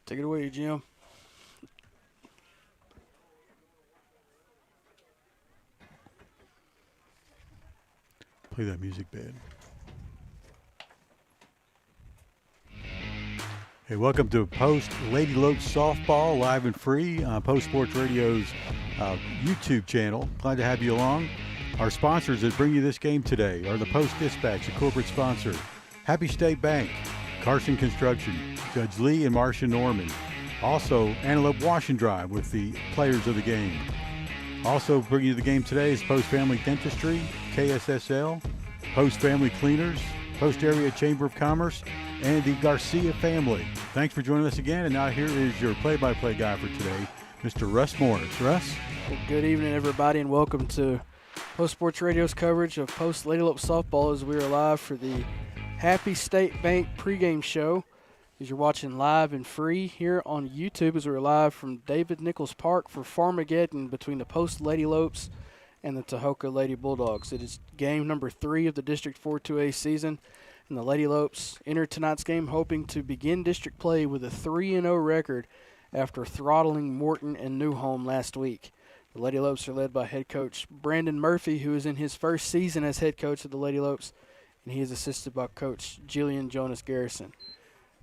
Take it away, Jim. Play that music, bed. Hey, welcome to Post Lady Lopes Softball, live and free on Post Sports Radio's YouTube channel. Glad to have you along. Our sponsors that bring you this game today are the Post Dispatch, a corporate sponsor, Happy State Bank, Carson Construction, Judge Lee and Marcia Norman. Also, Antelope Wash and Drive with the players of the game. Also bringing you the game today is Post Family Dentistry, KSSL, Post Family Cleaners, Post Area Chamber of Commerce, and the Garcia family. Thanks for joining us again, and now here is your play-by-play guy for today, Mr. Russ Morris. Russ? Well, good evening, everybody, and welcome to Post Sports Radio's coverage of Post Lady Lope Softball as we are live for the Happy State Bank pregame show. As you're watching live and free here on YouTube as we're live from David Nichols Park for Farmageddon between the Post Lady Lopes and the Tahoka Lady Bulldogs. It is game number 3 of the District 4-2A season, and the Lady Lopes enter tonight's game hoping to begin district play with a 3-0 record after throttling Morton and Newholm last week. The Lady Lopes are led by head coach Brandon Murphy, who is in his first season as head coach of the Lady Lopes, and he is assisted by Coach Jillian Jonas Garrison.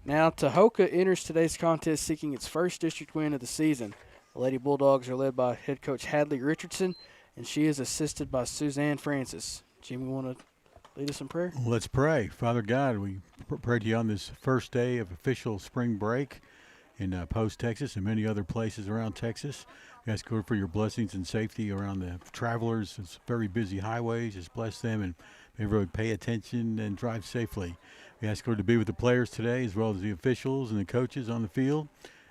Now, Tahoka enters today's contest seeking its first district win of the season. The Lady Bulldogs are led by head coach Hadley Richardson, and she is assisted by Suzanne Francis. Jim, you want to lead us in prayer? Let's pray. Father God, we pray to you on this first day of official spring break in Post, Texas, and many other places around Texas. We ask, Lord, for your blessings and safety around the travelers. It's very busy highways. Just bless them and may everybody pay attention and drive safely. We ask, Lord, to be with the players today as well as the officials and the coaches on the field,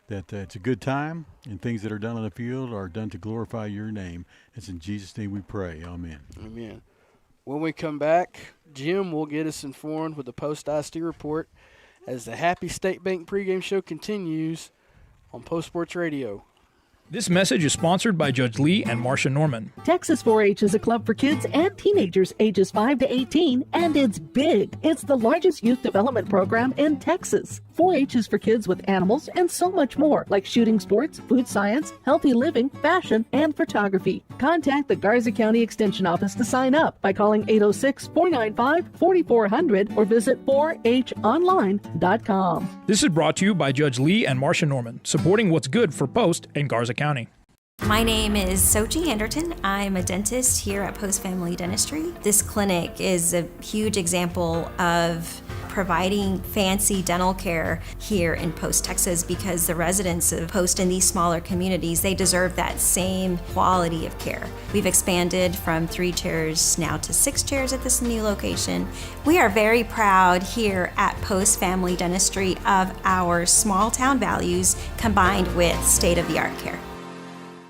that it's a good time and things that are done on the field are done to glorify your name. It's in Jesus' name we pray. Amen. Amen. When we come back, Jim will get us informed with the Post ISD report as the Happy State Bank pregame show continues on Post Sports Radio. This message is sponsored by Judge Lee and Marcia Norman. Texas 4-H is a club for kids and teenagers ages 5 to 18, and it's big. It's the largest youth development program in Texas. 4-H is for kids with animals and so much more, like shooting sports, food science, healthy living, fashion, and photography. Contact the Garza County Extension Office to sign up by calling 806-495-4400 or visit 4honline.com. This is brought to you by Judge Lee and Marcia Norman, supporting what's good for Post and Garza County. My name is Sochi Anderton. I'm a dentist here at Post Family Dentistry. This clinic is a huge example of providing fancy dental care here in Post, Texas, because the residents of Post in these smaller communities, they deserve that same quality of care. We've expanded from 3 chairs now to 6 chairs at this new location. We are very proud here at Post Family Dentistry of our small town values combined with state-of-the-art care.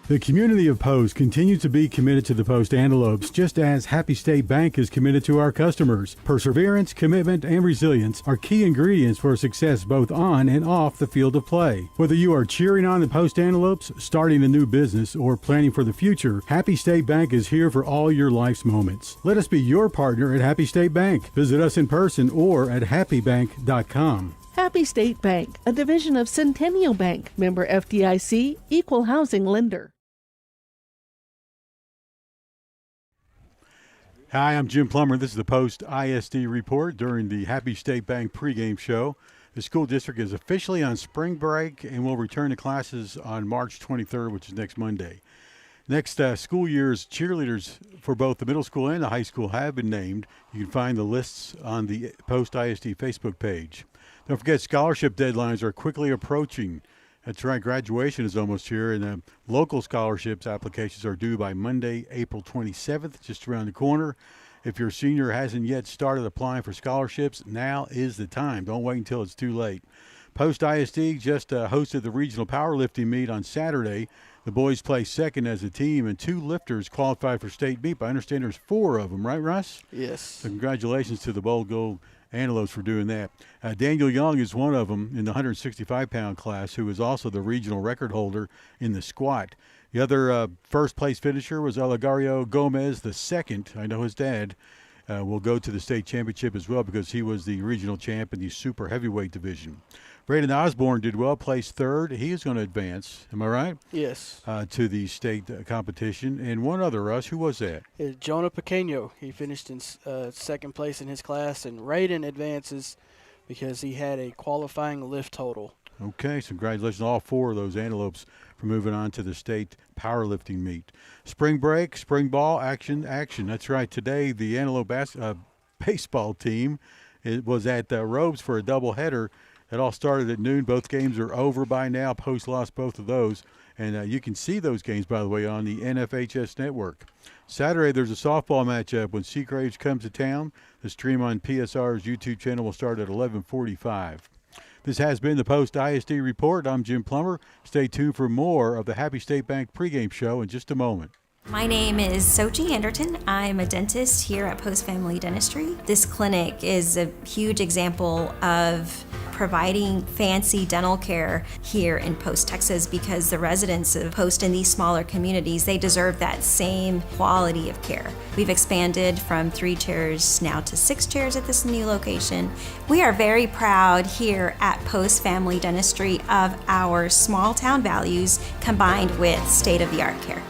The community of Post continues to be committed to the Post Antelopes, just as Happy State Bank is committed to our customers. Perseverance, commitment, and resilience are key ingredients for success both on and off the field of play. Whether you are cheering on the Post Antelopes, starting a new business, or planning for the future, Happy State Bank is here for all your life's moments. Let us be your partner at Happy State Bank. Visit us in person or at happybank.com. Happy State Bank, a division of Centennial Bank, member FDIC, equal housing lender. Hi, I'm Jim Plummer. This is the Post ISD report during the Happy State Bank pregame show. The school district is officially on spring break and will return to classes on March 23rd, which is next Monday. Next school year's cheerleaders for both the middle school and the high school have been named. You can find the lists on the Post ISD Facebook page. Don't forget, scholarship deadlines are quickly approaching. That's right, graduation is almost here, and local scholarships applications are due by Monday, April 27th, just around the corner. If your senior hasn't yet started applying for scholarships, now is the time. Don't wait until it's too late. Post ISD just hosted the regional powerlifting meet on Saturday. The boys placed second as a team, and 2 lifters qualified for state meet. I understand there's 4 of them, right, Russ? Yes. So congratulations to the Bold Gold Antelopes for doing that. Daniel Young is one of them in the 165-pound class, who is also the regional record holder in the squat. The other first-place finisher was Olegario Gomez, the second. I know his dad will go to the state championship as well because he was the regional champ in the super heavyweight division. Braden Osborne did well, placed third. He is going to advance, am I right? Yes. To the state competition. And one other, Russ, who was that? Jonah Pequeño. He finished in second place in his class, and Raiden advances because he had a qualifying lift total. Okay, so congratulations to all four of those antelopes for moving on to the state powerlifting meet. Spring break, spring ball, action. That's right. Today, the antelope baseball team was at Lopes for a doubleheader. It all started at noon. Both games are over by now. Post lost both of those. And you can see those games, by the way, on the NFHS network. Saturday, there's a softball matchup when Seagraves comes to town. The stream on PSR's YouTube channel will start at 11:45. This has been the Post ISD Report. I'm Jim Plummer. Stay tuned for more of the Happy State Bank pregame show in just a moment. My name is Sochi Anderton. I'm a dentist here at Post Family Dentistry. This clinic is a huge example of providing fancy dental care here in Post, Texas, because the residents of Post in these smaller communities, they deserve that same quality of care. We've expanded from 3 chairs now to 6 chairs at this new location. We are very proud here at Post Family Dentistry of our small town values combined with state-of-the-art care.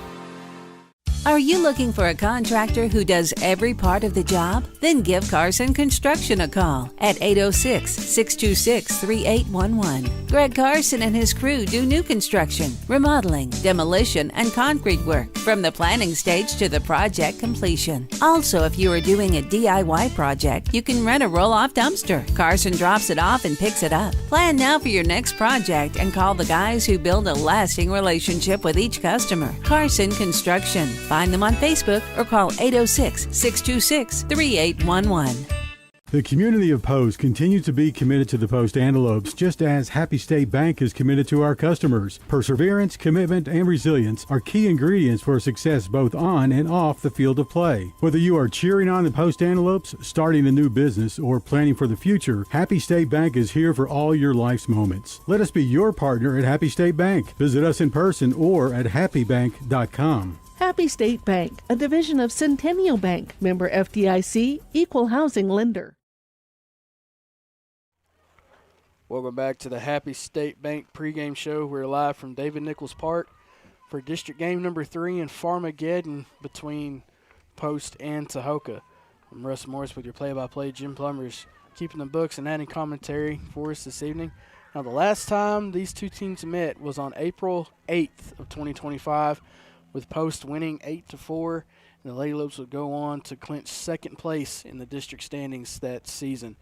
Are you looking for a contractor who does every part of the job? Then give Carson Construction a call at 806-626-3811. Greg Carson and his crew do new construction, remodeling, demolition, and concrete work from the planning stage to the project completion. Also, if you are doing a DIY project, you can rent a roll-off dumpster. Carson drops it off and picks it up. Plan now for your next project and call the guys who build a lasting relationship with each customer. Carson Construction. Find them on Facebook or call 806-626-3811. The community of Post continues to be committed to the Post Antelopes, just as Happy State Bank is committed to our customers. Perseverance, commitment, and resilience are key ingredients for success both on and off the field of play. Whether you are cheering on the Post Antelopes, starting a new business, or planning for the future, Happy State Bank is here for all your life's moments. Let us be your partner at Happy State Bank. Visit us in person or at happybank.com. Happy State Bank, a division of Centennial Bank, member FDIC, equal housing lender. Welcome back to the Happy State Bank pregame show. We're live from David Nichols Park for district game number 3 in Farmageddon between Post and Tahoka. I'm Russ Morris with your play-by-play. Jim Plummer's keeping the books and adding commentary for us this evening. Now, the last time these two teams met was on April 8th of 2025, with Post winning 8-4, and the Lady Lopes would go on to clinch second place in the district standings that season.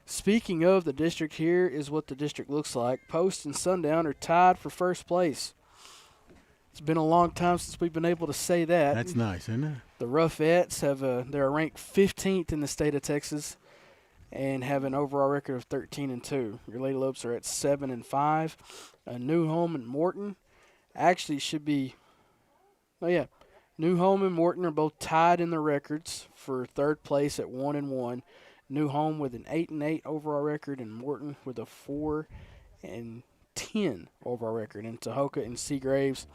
Speaking of the district, here is what the district looks like. Post and Sundown are tied for first place. It's been a long time since we've been able to say that. That's nice, isn't it? The Roughettes they're ranked 15th in the state of Texas and have an overall record of 13-2. Your Lady Lopes are at 7-5. New Home and Morton actually should be. New Home and Morton are both tied in the records for third place at 1-1. New Home with an 8-8 overall record, and Morton with a 4-10 overall record. And Tahoka and Seagraves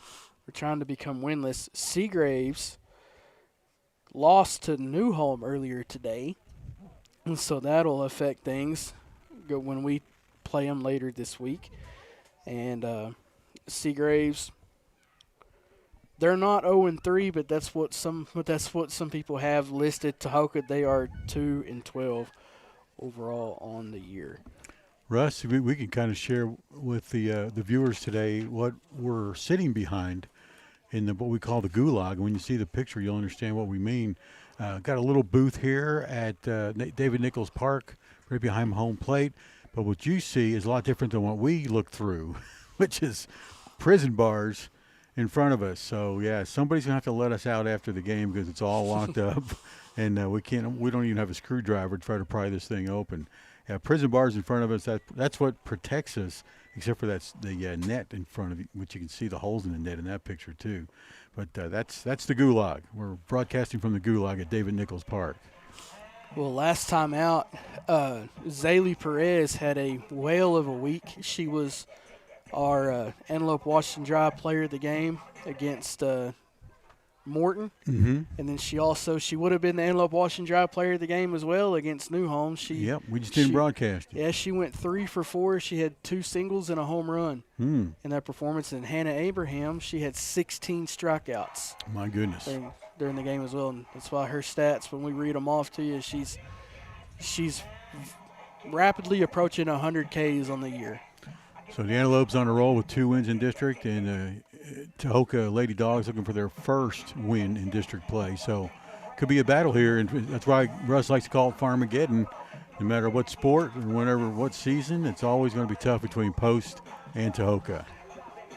are trying to become winless. Seagraves lost to New Home earlier today, and so that'll affect things when we play them later this week. And Seagraves, they're not 0-3, but that's what some people have listed. Tahoka, they are 2-12 overall on the year. Russ, we can kind of share with the viewers today what we're sitting behind in what we call the gulag. When you see the picture, you'll understand what we mean. Got a little booth here at David Nichols Park, right behind home plate. But what you see is a lot different than what we look through, which is prison bars in front of us. So yeah, somebody's gonna have to let us out after the game because it's all locked up, and we don't even have a screwdriver to try to pry this thing open. Yeah, prison bars in front of us. That's what protects us, except for that's the net in front of you, which you can see the holes in the net in that picture too. But that's the gulag. We're broadcasting from the gulag at David Nichols Park. Well, last time out, Zaylee Perez had a whale of a week. She was our Antelope Washington Drive player of the game against Morton. Mm-hmm. And then she would have been the Antelope Wash and Dry player of the game as well against New Home. We just didn't broadcast it. Yeah, she went 3 for 4. She had 2 singles and a home run in that performance. And Hannah Abraham, she had 16 strikeouts. My goodness. During the game as well. And that's why her stats, when we read them off to you, she's rapidly approaching 100 Ks on the year. So the Antelopes on a roll with 2 wins in district, and Tahoka Lady Dogs looking for their first win in district play. So could be a battle here, and that's why Russ likes to call it Farmageddon. No matter what sport or what season, it's always going to be tough between Post and Tahoka.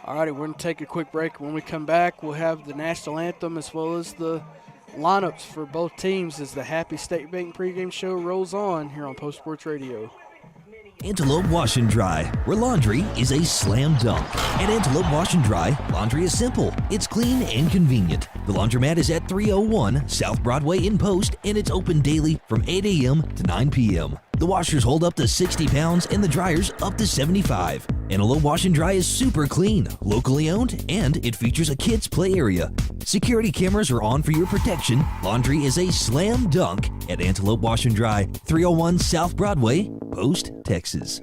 All righty, we're going to take a quick break. When we come back, we'll have the national anthem as well as the lineups for both teams as the Happy State Bank pregame show rolls on here on Post Sports Radio. Antelope Wash and Dry, where laundry is a slam dunk. At Antelope Wash and Dry, laundry is simple, it's clean and convenient. The laundromat is at 301 South Broadway in Post, and it's open daily from 8 a.m. to 9 p.m. The washers hold up to 60 pounds and the dryers up to 75. Antelope Wash and Dry is super clean, locally owned, and it features a kids' play area. Security cameras are on for your protection. Laundry is a slam dunk at Antelope Wash and Dry, 301 South Broadway, Post, Texas.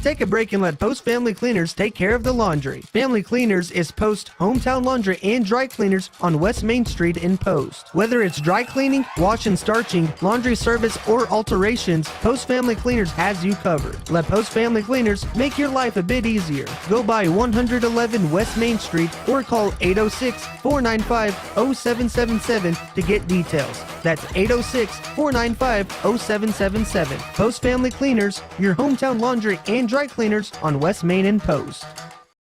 Take a break and let Post Family Cleaners take care of the laundry. Family Cleaners is Post hometown laundry and dry cleaners on West Main Street in Post. Whether it's dry cleaning, wash and starching, laundry service, or alterations, Post Family Cleaners has you covered. Let Post Family Cleaners make your life a bit easier. Go by 111 West Main Street or call 806-495-0777 to get details. That's 806-495-0777. Post Family Cleaners, your hometown laundry and dry cleaners on West Main and Post.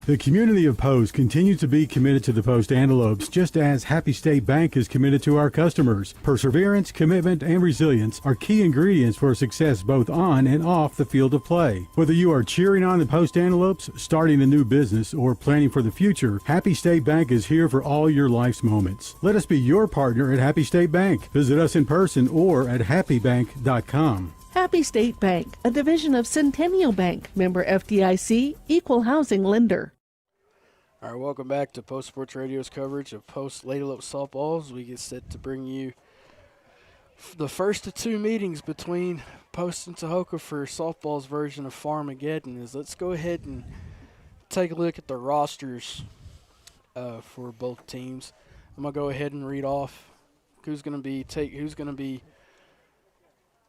The community of Post continues to be committed to the Post Antelopes, just as Happy State Bank is committed to our customers. Perseverance, commitment, and resilience are key ingredients for success both on and off the field of play. Whether you are cheering on the Post Antelopes, starting a new business, or planning for the future, Happy State Bank is here for all your life's moments. Let us be your partner at Happy State Bank. Visit us in person or at happybank.com. Happy State Bank, a division of Centennial Bank, member FDIC, equal housing lender. All right, welcome back to Post Sports Radio's coverage of Post Lady Lope softball as we get set to bring you the first of 2 meetings between Post and Tahoka for softball's version of Farmageddon. Let's go ahead and take a look at the rosters for both teams. I'm gonna go ahead and read off who's gonna be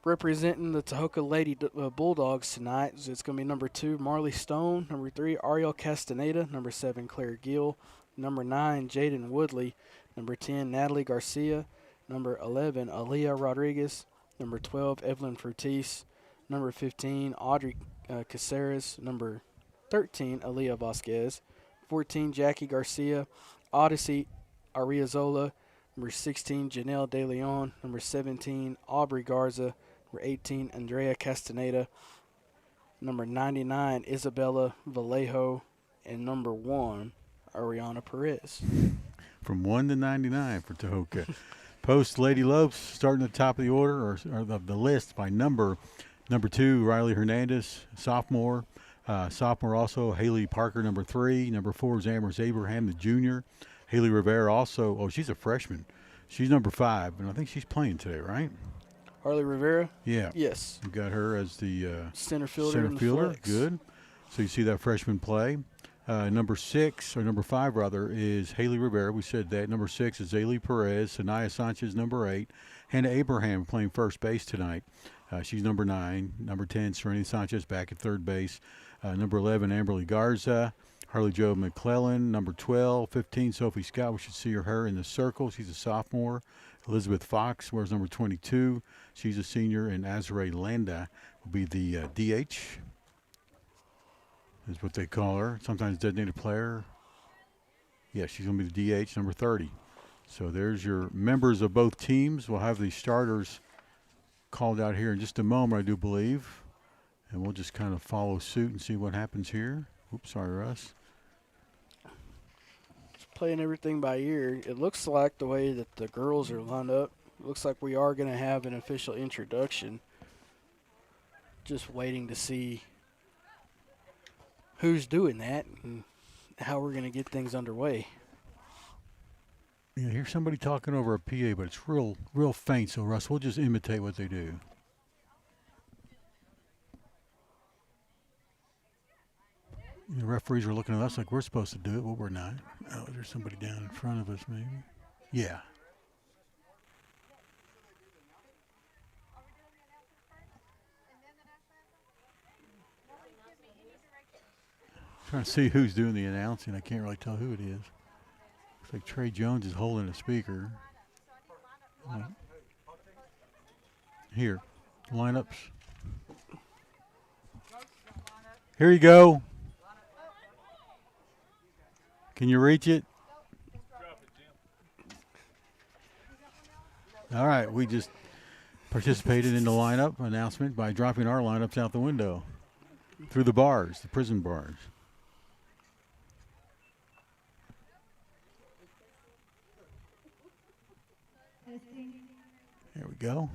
representing the Tahoka Lady Bulldogs tonight. It's going to be number 2, Marley Stone. Number 3, Ariel Castaneda. Number 7, Claire Gill. Number 9, Jaden Woodley. Number 10, Natalie Garcia. Number 11, Aaliyah Rodriguez. Number 12, Evelyn Frutis. Number 15, Audrey Caceres. Number 13, Aaliyah Vasquez. 14, Jackie Garcia. Odyssey Ariazola. Number 16, Janelle De Leon. Number 17, Aubrey Garza. Number 18, Andrea Castaneda. Number 99, Isabella Vallejo. And number 1, Ariana Perez. From 1 to 99 for Tahoka. Post Lady Lopes starting at the top of the order or the list by number. Number 2, Riley Hernandez, sophomore. Sophomore also, Haley Parker, number 3. Number 4 is Amherst Abraham, the junior. Haley Rivera also, she's a freshman. She's number 5, and I think she's playing today, right? Harley Rivera? Yeah. Yes. We got her as the center fielder. Good. So you see that freshman play. Number 5 rather, is Haley Rivera. We said that. Number 6 is Zaylee Perez. Sanaya Sanchez, number 8. Hannah Abraham playing first base tonight. She's number 9. Number 10, Serenity Sanchez back at third base. Number 11, Amberly Garza. Harley Jo McClellan. Number 12, 15, Sophie Scott. We should see her in the circle. She's a sophomore. Elizabeth Fox wears number 22. She's a senior. And Azrae Landa will be the DH, is what they call her. Sometimes designated player. Yeah, she's going to be the DH, number 30. So there's your members of both teams. We'll have the starters called out here in just a moment, I do believe. And we'll just kind of follow suit and see what happens here. Oops, sorry, Russ. Playing everything by ear. It looks like the way that the girls are lined up, it looks like we are going to have an official introduction. Just waiting to see who's doing that and how we're going to get things underway. You hear somebody talking over a PA, but it's real faint. So Russ, we'll just imitate what they do. The referees are looking at us like we're supposed to do it, but we're not. Oh, there's somebody down in front of us, maybe. Yeah. Trying to see who's doing the announcing. I can't really tell who it is. Looks like Trey Jones is holding a speaker. Here, lineups. Here you go. Can you reach it? All right, we just participated in the lineup announcement by dropping our lineups out the window through the bars, the prison bars. There we go.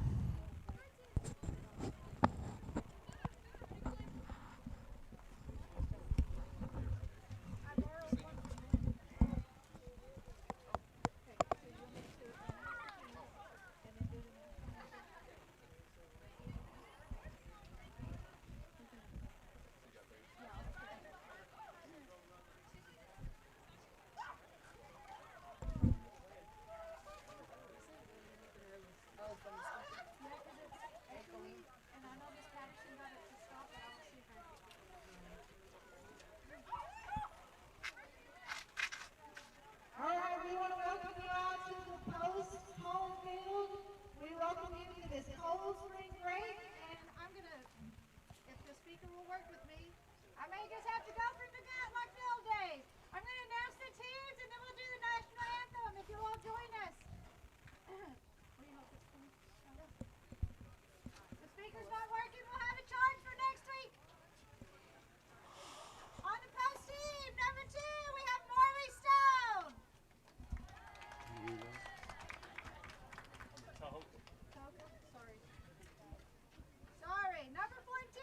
Number 14,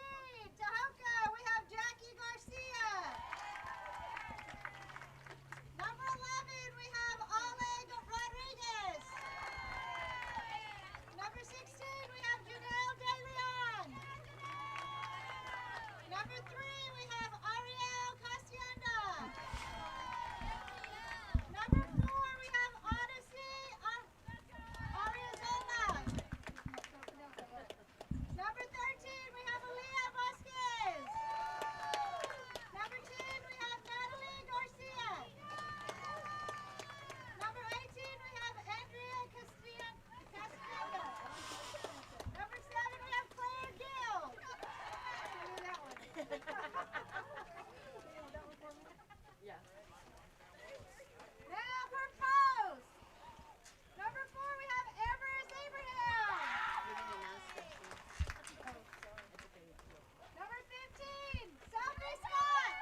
Tahoka, we have Jackie Garcia. Number 11, we have Oleg Rodriguez. Number 16, we have Janelle De Leon. Number 3, we have Ariel Casienda. Number 4, we have Odyssey Arizola. Number 13, we have Aaliyah Vasquez. Number 10, we have Natalie Garcia. Number 18, we have Andrea Castienda. Number 7, we have Claire Gill. That one. Now for post. Number 4, we have Everest Abraham. Number 15, Sophie Scott.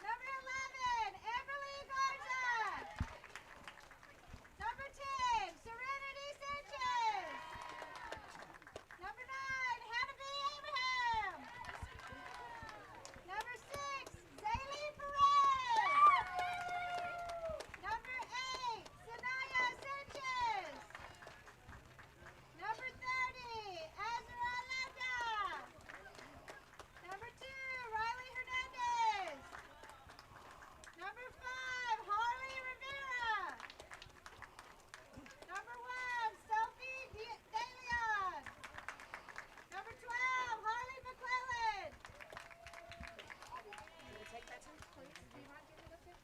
Number 11, Everly Garza. Number 10, Serenity Sanchez. Number 9, Hannah B. Abraham. Number 6, Zaylee Perez. Number 8, Sanaya Sanchez. Number 30, Azra Landa. Number 2, Riley Hernandez. Number 5, Harley Rivera. Number 1, Sophie De Leon. Number 12, Harley McClellan. Take that too, please. Do you mind giving it up here?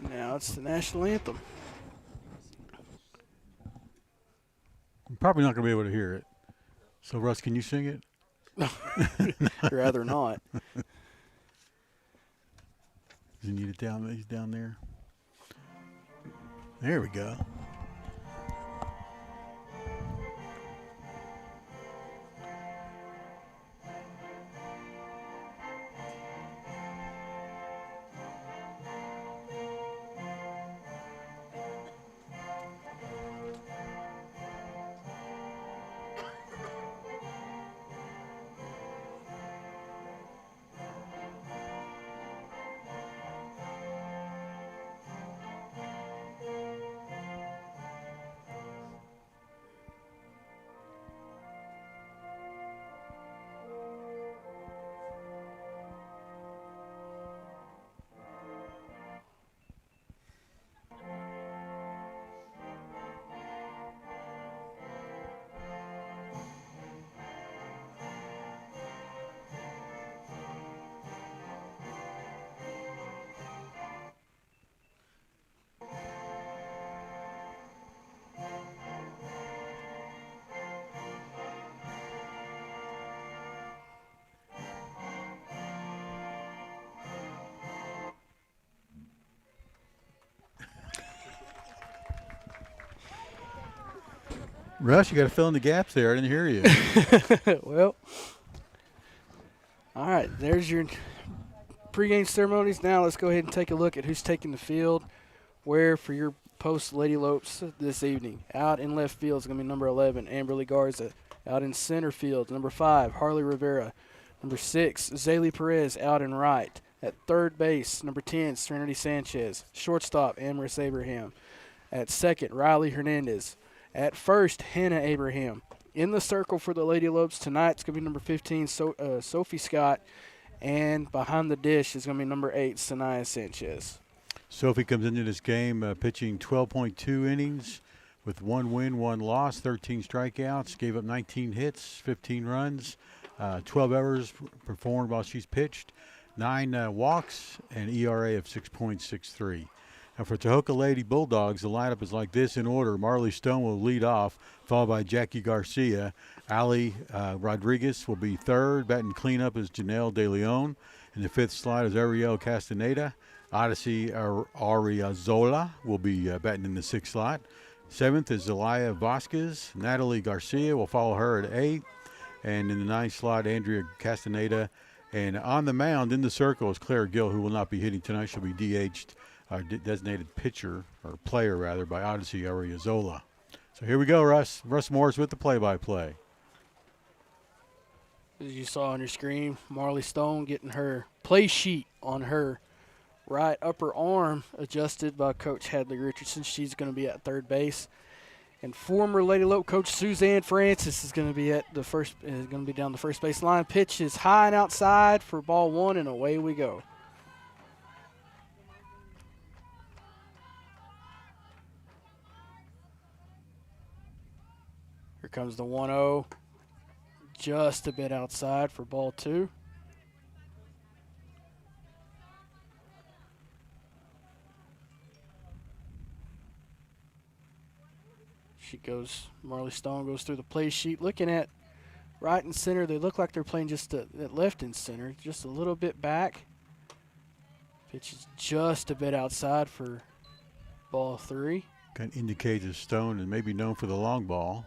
Now it's the national anthem. I'm probably not going to be able to hear it. So, Russ, can you sing it? Rather not. Does he need it down? He's down there. There we go. Russ, you got to fill in the gaps there. I didn't hear you. Well, all right, there's your pregame ceremonies. Now let's go ahead and take a look at who's taking the field where for your post Lady Lopes this evening. Out in left field is going to be number 11, Amberly Garza. Out in center field, number 5, Harley Rivera. Number 6, Zaylee Perez out in right. At third base, number 10, Serenity Sanchez. Shortstop, Amaris Abraham. At second, Riley Hernandez. At first, Hannah Abraham. In the circle for the Lady Lopes tonight, it's going to be number 15, Sophie Scott. And behind the dish is going to be number 8, Sanaya Sanchez. Sophie comes into this game pitching 12.2 innings with 1 win, 1 loss, 13 strikeouts, gave up 19 hits, 15 runs, 12 errors performed while she's pitched, 9 walks, and ERA of 6.63. Now for Tahoka Lady Bulldogs, the lineup is like this in order. Marley Stone will lead off, followed by Jackie Garcia. Ali Rodriguez will be third. Batting cleanup is Janelle De Leon. In the fifth slot is Ariel Castaneda. Odyssey Ariazola will be batting in the sixth slot. Seventh is Zelaya Vasquez. Natalie Garcia will follow her at 8. And in the ninth slot, Andrea Castaneda. And on the mound in the circle is Claire Gill, who will not be hitting tonight. She'll be DH'd. Designated pitcher, or player rather, by Odyssey Ariazola. So here we go, Russ. Russ Morris with the play-by-play. As you saw on your screen, Marley Stone getting her play sheet on her right upper arm adjusted by Coach Hadley Richardson. She's going to be at third base. And former Lady Lope coach Suzanne Francis is going to be down the first base line. Pitch is high and outside for ball 1, and away we go. Here comes the 1-0, just a bit outside for ball 2. Marley Stone goes through the play sheet. Looking at right and center, they look like they're playing just at left and center, just a little bit back. Pitch is just a bit outside for ball 3. Kind of indicates that Stone is maybe known for the long ball.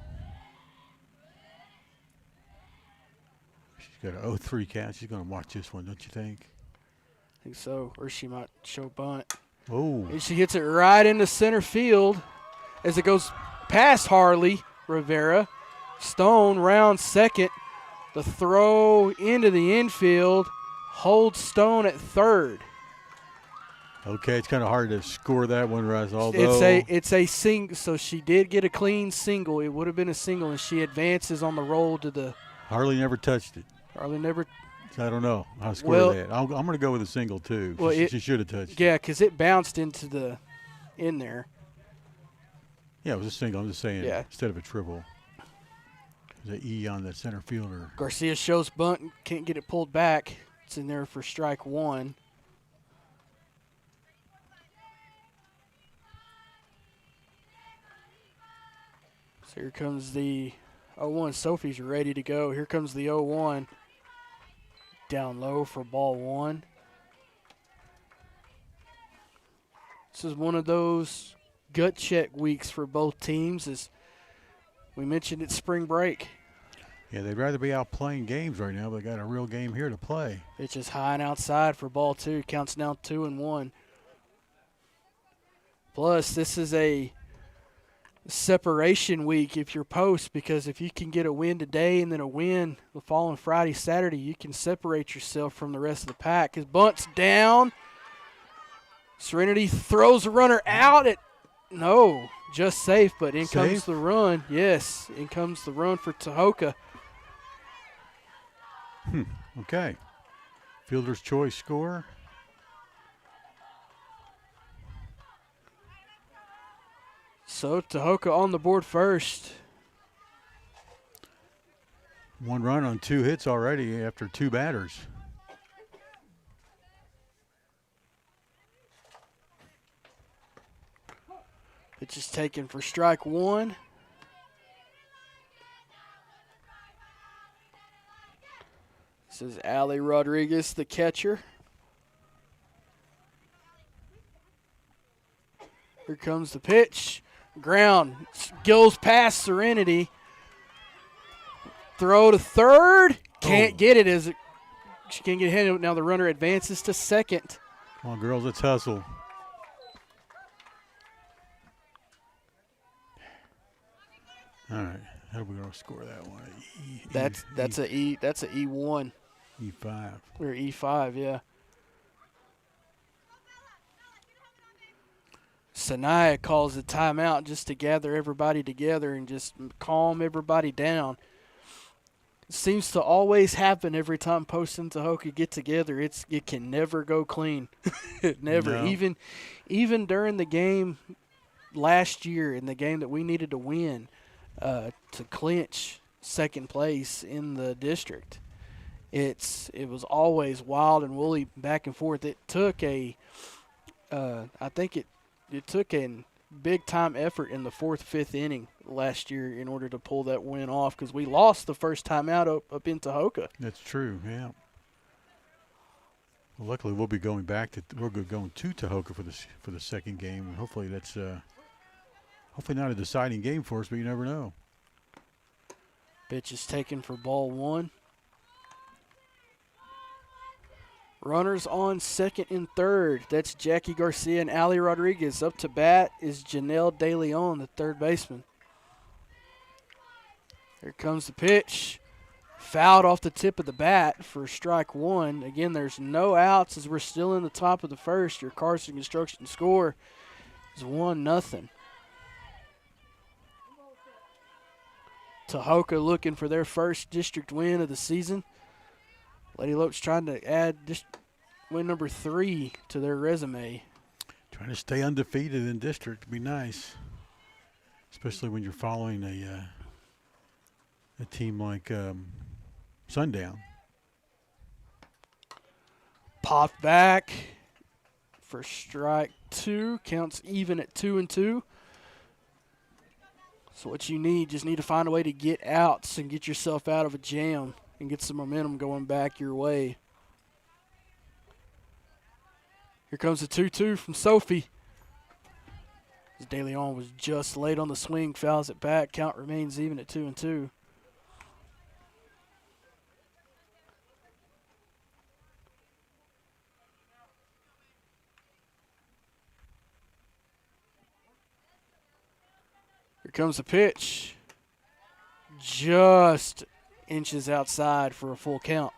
She's got an 0-3 count. She's going to watch this one, don't you think? I think so, or she might show bunt. Oh. And she hits it right into center field as it goes past Harley Rivera. Stone rounds second. The throw into the infield holds Stone at third. Okay, it's kind of hard to score that one, Russ. Although it's a single, so she did get a clean single. It would have been a single, and she advances on the roll to the. Harley never touched it. Harley never. I don't know how to score that. I'm going to go with a single too. Well, she should have touched it. Yeah, because it bounced in there. Yeah, it was a single. I'm just saying, yeah. Instead of a triple. There's an E on the center fielder. Garcia shows bunt and can't get it pulled back. It's in there for strike 1. So here comes the 0-1. Sophie's ready to go. Here comes the 0-1. Down low for ball 1. This is one of those gut check weeks for both teams, as we mentioned it's spring break. Yeah, they'd rather be out playing games right now, but they got a real game here to play. Pitch is high and outside for ball 2. Counts now 2-1. Plus, this is a separation week if you're post, because if you can get a win today and then a win the following Friday, Saturday, you can separate yourself from the rest of the pack. His bunt's down. Serenity throws a runner out at no, just safe, but in comes the run. Yes, in comes the run for Tahoka. Okay. Fielder's choice score. So Tahoka on the board first. 1 run on 2 hits already after 2 batters. Pitch is taken for strike 1. This is Ali Rodriguez, the catcher. Here comes the pitch. Ground goes past Serenity. Throw to third. Can't get it as she can't get ahead. Now the runner advances to second. Come on, girls, let's hustle. All right, how are we gonna score that one? That's a E1 E5 or E5, yeah. Sanaya calls a timeout just to gather everybody together and just calm everybody down. It seems to always happen every time Post and Tahoka get together. It can never go clean. Never. No. Even during the game last year, in the game that we needed to win to clinch second place in the district, it was always wild and woolly back and forth. It took it took a big-time effort in the fourth, fifth inning last year in order to pull that win off because we lost the first time out up in Tahoka. That's true, yeah. Well, luckily, we'll be going going to Tahoka for the second game, and hopefully that's hopefully not a deciding game for us, but you never know. Pitch is taken for ball one. Runners on second and third. That's Jackie Garcia and Ali Rodriguez. Up to bat is Janelle De Leon, the third baseman. Here comes the pitch. Fouled off the tip of the bat for strike one. Again, there's no outs as we're still in the top of the first. Your Carson Construction score is 1-0. Tahoka looking for their first district win of the season. Lady Lopes trying to add win number 3 to their resume. Trying to stay undefeated in district would be nice, especially when you're following a team like Sundown. Popped back for strike 2. Counts even at 2-2. So what you just need to find a way to get outs and get yourself out of a jam and get some momentum going back your way. Here comes the 2-2 from Sophie. As De Leon was just late on the swing, fouls it back. Count remains even at 2-2. Here comes the pitch. Just inches outside for a full count.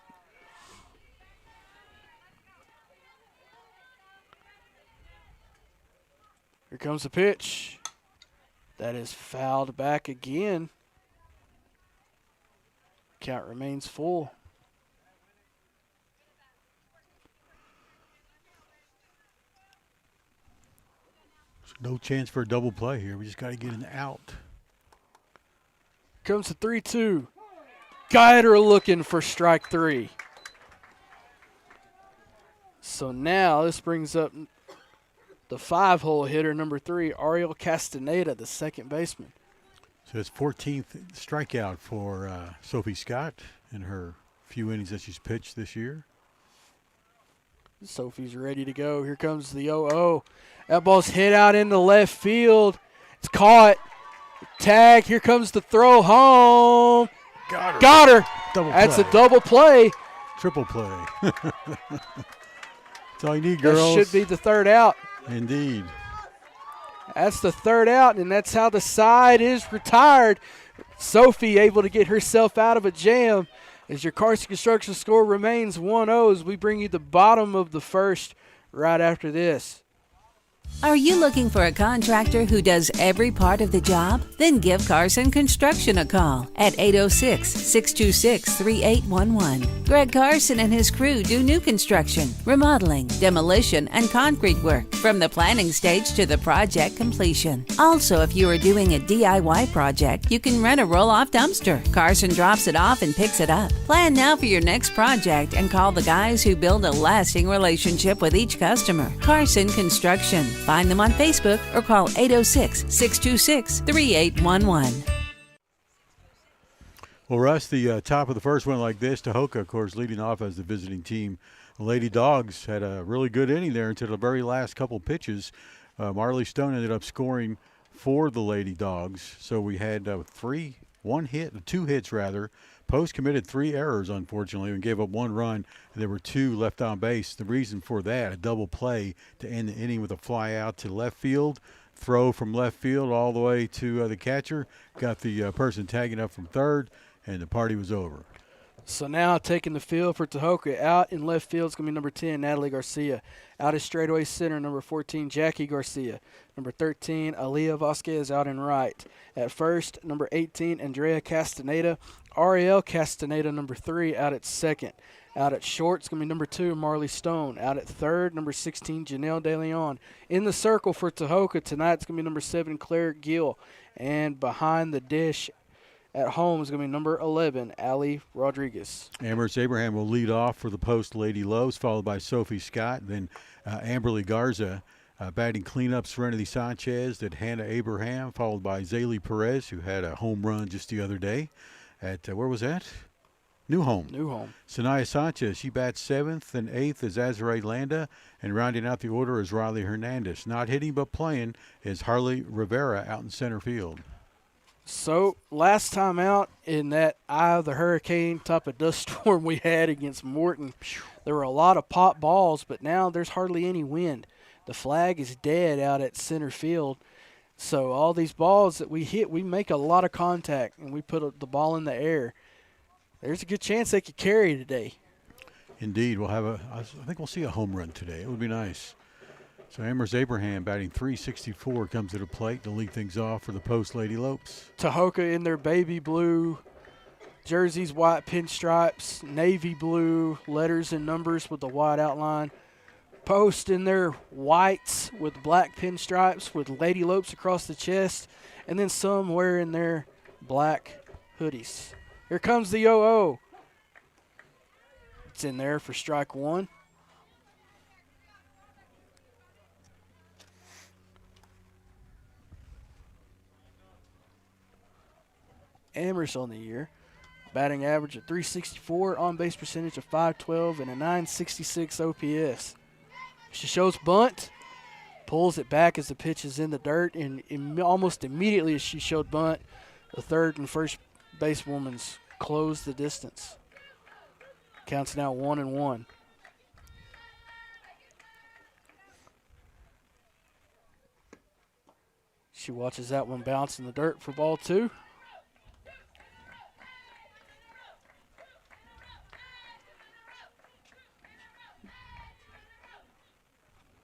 Here comes the pitch. That is fouled back again. Count remains full. No chance for a double play here. We just got to get an out. Comes the 3-2. Guider looking for strike 3. So now this brings up the 5-hole hitter, number 3, Ariel Castaneda, the second baseman. So it's 14th strikeout for Sophie Scott in her few innings that she's pitched this year. Sophie's ready to go. Here comes the 0-0. That ball's hit out into left field. It's caught. Tag. Here comes the throw home. Got her. That's a double play. Triple play. That's all you need, girls. That should be the third out. Indeed. That's the third out, and that's how the side is retired. Sophie able to get herself out of a jam as your Carson Construction score remains 1-0 as we bring you the bottom of the first right after this. Are you looking for a contractor who does every part of the job? Then give Carson Construction a call at 806-626-3811. Greg Carson and his crew do new construction, remodeling, demolition, and concrete work from the planning stage to the project completion. Also, if you are doing a DIY project, you can rent a roll-off dumpster. Carson drops it off and picks it up. Plan now for your next project and call the guys who build a lasting relationship with each customer. Carson Construction. Find them on Facebook or call 806-626-3811. Well, Russ, the top of the first one like this, Tahoka, of course, leading off as the visiting team. The Lady Dogs had a really good inning there until the very last couple pitches. Marley Stone ended up scoring for the Lady Dogs. So we had two hits rather. Post committed 3 errors, unfortunately, and gave up 1 run. And there were 2 left on base. The reason for that, a double play to end the inning with a fly out to left field, throw from left field all the way to the catcher, got the person tagging up from third, and the party was over. So now taking the field for Tahoka, out in left field is going to be number 10, Natalie Garcia. Out at straightaway center, number 14, Jackie Garcia. Number 13, Aaliyah Vasquez out in right. At first, number 18, Andrea Castaneda. Ariel Castaneda, number 3, out at second. Out at short, it's going to be number 2, Marley Stone. Out at third, number 16, Janelle De Leon. In the circle for Tahoka tonight, it's going to be number 7, Claire Gill. And behind the dish at home is going to be number 11, Allie Rodriguez. Amherst Abraham will lead off for the Post Lady Lopes, followed by Sophie Scott. Then Amberly Garza batting cleanup, Serenity Sanchez, then Hannah Abraham, followed by Zaylee Perez, who had a home run just the other day at, where was that? New Home. Sanaya Sanchez, she bats 7th, and 8th is Azrae Landa, and rounding out the order is Riley Hernandez. Not hitting but playing is Harley Rivera out in center field. So last time out in that eye of the hurricane type of dust storm we had against Morton, there were a lot of pop balls, but now there's hardly any wind. The flag is dead out at center field. So all these balls that we hit, we make a lot of contact, and we put the ball in the air. There's a good chance they could carry today. Indeed. I think we'll see a home run today. It would be nice. So Amherst Abraham batting .364 comes to the plate to lead things off for the Post Lady Lopes. Tahoka in their baby blue jerseys, white pinstripes, navy blue letters and numbers with the white outline. Post in their whites with black pinstripes with Lady Lopes across the chest, and then some wearing their black hoodies. Here comes the 0-0. It's in there for strike 1. Amherst on the year. Batting average of .364, on-base percentage of .512, and a .966 OPS. She shows bunt, pulls it back as the pitch is in the dirt, and almost immediately as she showed bunt, the third and first basewoman's closed the distance. Counts now 1-1. She watches that one bounce in the dirt for ball 2.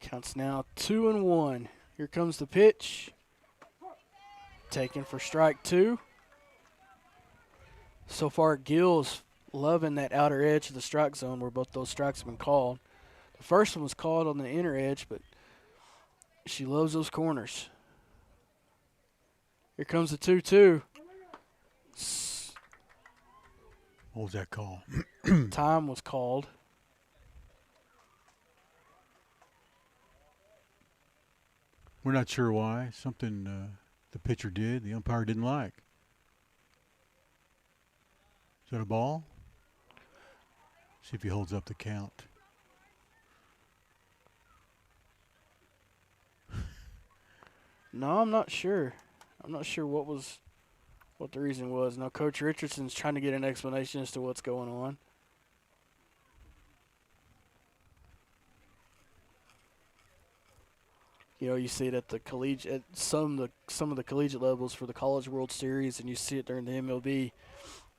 Counts now 2-1. Here comes the pitch. Taken for strike 2. So far, Gill's loving that outer edge of the strike zone where both those strikes have been called. The first one was called on the inner edge, but she loves those corners. Here comes the 2-2. What was that call? Time was called. We're not sure why. Something the pitcher did, the umpire didn't like. Is that a ball? See if he holds up the count. No, I'm not sure. I'm not sure what the reason was. Now, Coach Richardson's trying to get an explanation as to what's going on. You know, you see it at the collegiate, at some of the collegiate levels for the College World Series, and you see it during the MLB.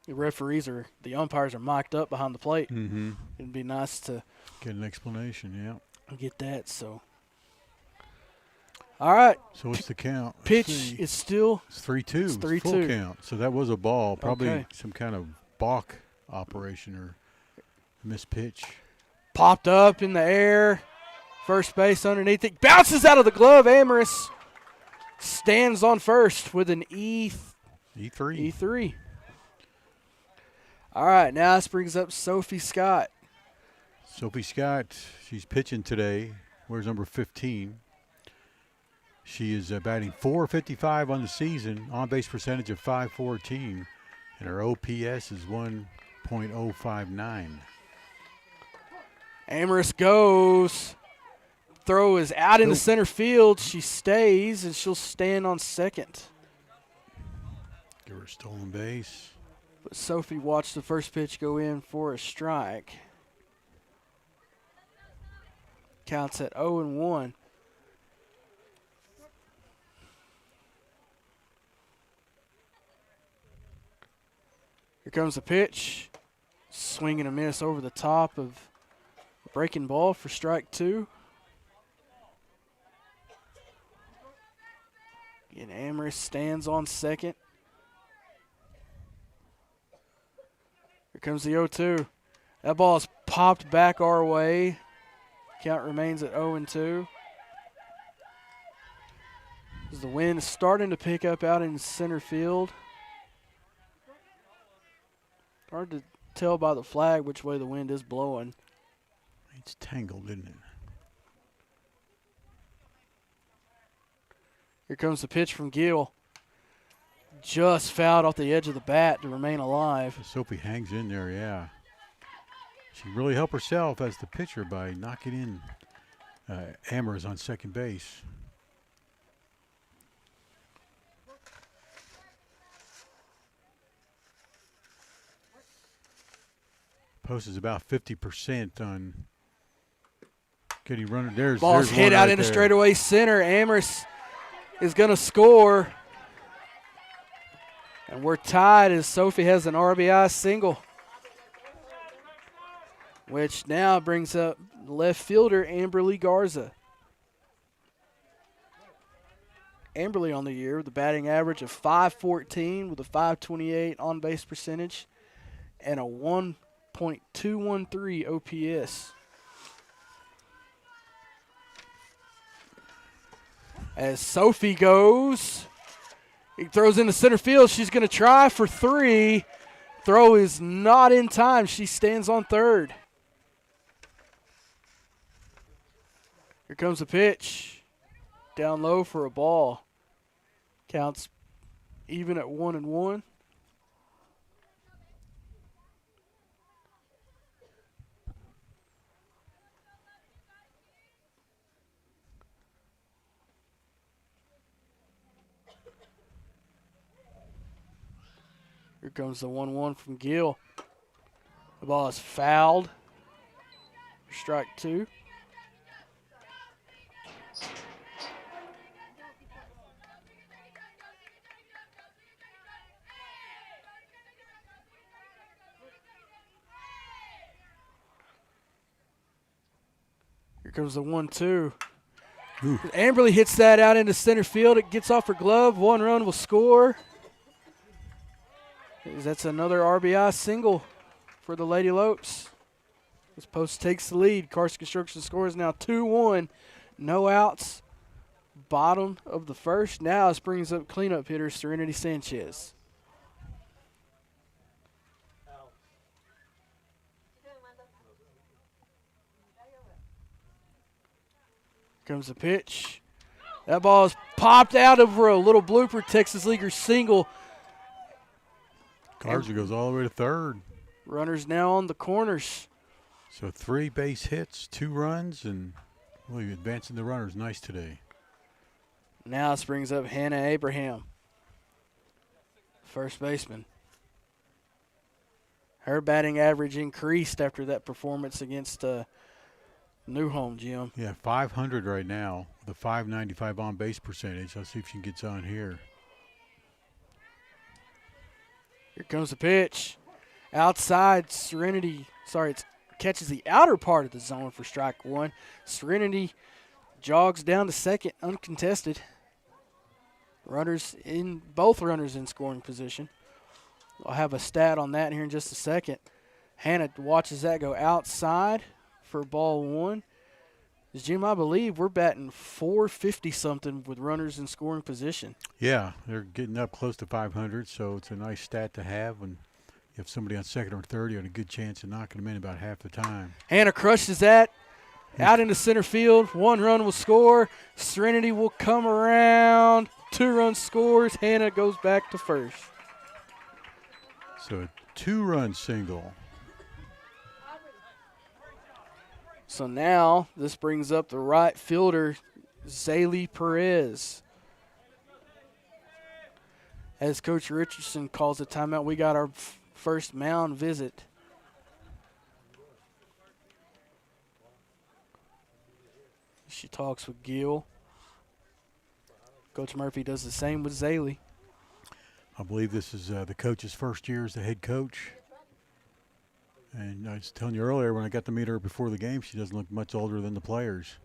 The umpires are mic'd up behind the plate. Mm-hmm. It'd be nice to get an explanation, yeah. Get that, so. All right. So what's the count? Pitch is still. It's 3-2. It's 3-2. Full count. So that was a ball. Probably okay. Some kind of balk operation or missed pitch. Popped up in the air. First base underneath it. Bounces out of the glove. Amherst stands on first with an E3. All right, now this brings up Sophie Scott. Sophie Scott, she's pitching today. Where's number 15? She is batting .455 on the season, on-base percentage of .514, and her OPS is 1.059. Amherst goes throw is out into center field. She stays, and she'll stand on second. Give her a stolen base. But Sophie watched the first pitch go in for a strike. Counts at 0-1. Here comes the pitch. Swing and a miss over the top of a breaking ball for strike 2. And Amherst stands on second. Here comes the 0-2. That ball is popped back our way. Count remains at 0-2. As the wind is starting to pick up out in center field. Hard to tell by the flag which way the wind is blowing. It's tangled, isn't it? Here comes the pitch from Gill. Just fouled off the edge of the bat to remain alive. Sophie hangs in there, yeah. She really helped herself as the pitcher by knocking in Amherst on second base. Post is about 50% on getting runner. There's Ball's hit one out right into there. straightaway center. Amherst is going to score. And we're tied as Sophie has an RBI single, which now brings up left fielder Amberly Garza. Amberly on the year with a batting average of .514 with a .528 on-base percentage and a 1.213 OPS. As Sophie goes, he throws into center field. She's going to try for 3. Throw is not in time. She stands on third. Here comes the pitch. Down low for a ball. Counts even at 1-1. Here comes the 1-1 from Gill. The ball is fouled. Strike 2. Here comes the 1-2. Amberly hits that out into center field. It gets off her glove. 1 run will score. That's another RBI single for the Lady Lopes. This Post takes the lead. Carson Construction scores now 2-1. No outs. Bottom of the first. Now this brings up cleanup hitter Serenity Sanchez. Comes the pitch. That ball is popped out over a little blooper Texas Leaguer single. Garza goes all the way to third. Runners now on the corners. So 3 base hits, 2 runs, and really advancing the runners nice today. Now this brings up Hannah Abraham, first baseman. Her batting average increased after that performance against New Home, Jim. Yeah, 500 right now with a .595 on base percentage. Let's see if she gets on here. Here comes the pitch. Outside, Serenity, it catches the outer part of the zone for strike 1. Serenity jogs down to second, uncontested. Both runners in scoring position. I'll have a stat on that here in just a second. Hannah watches that go outside for ball 1. Jim, I believe we're batting .450-something with runners in scoring position. Yeah, they're getting up close to 500, so it's a nice stat to have when you have somebody on second or third. You have a good chance of knocking them in about half the time. Hannah crushes that out into center field. 1 run will score. Serenity will come around. 2 runs scores. Hannah goes back to first. So a 2-run single. So now this brings up the right fielder, Zaylee Perez. As Coach Richardson calls a timeout, we got our first mound visit. She talks with Gill. Coach Murphy does the same with Zaylee. I believe this is the coach's first year as the head coach. And I was telling you earlier when I got to meet her before the game, she doesn't look much older than the players.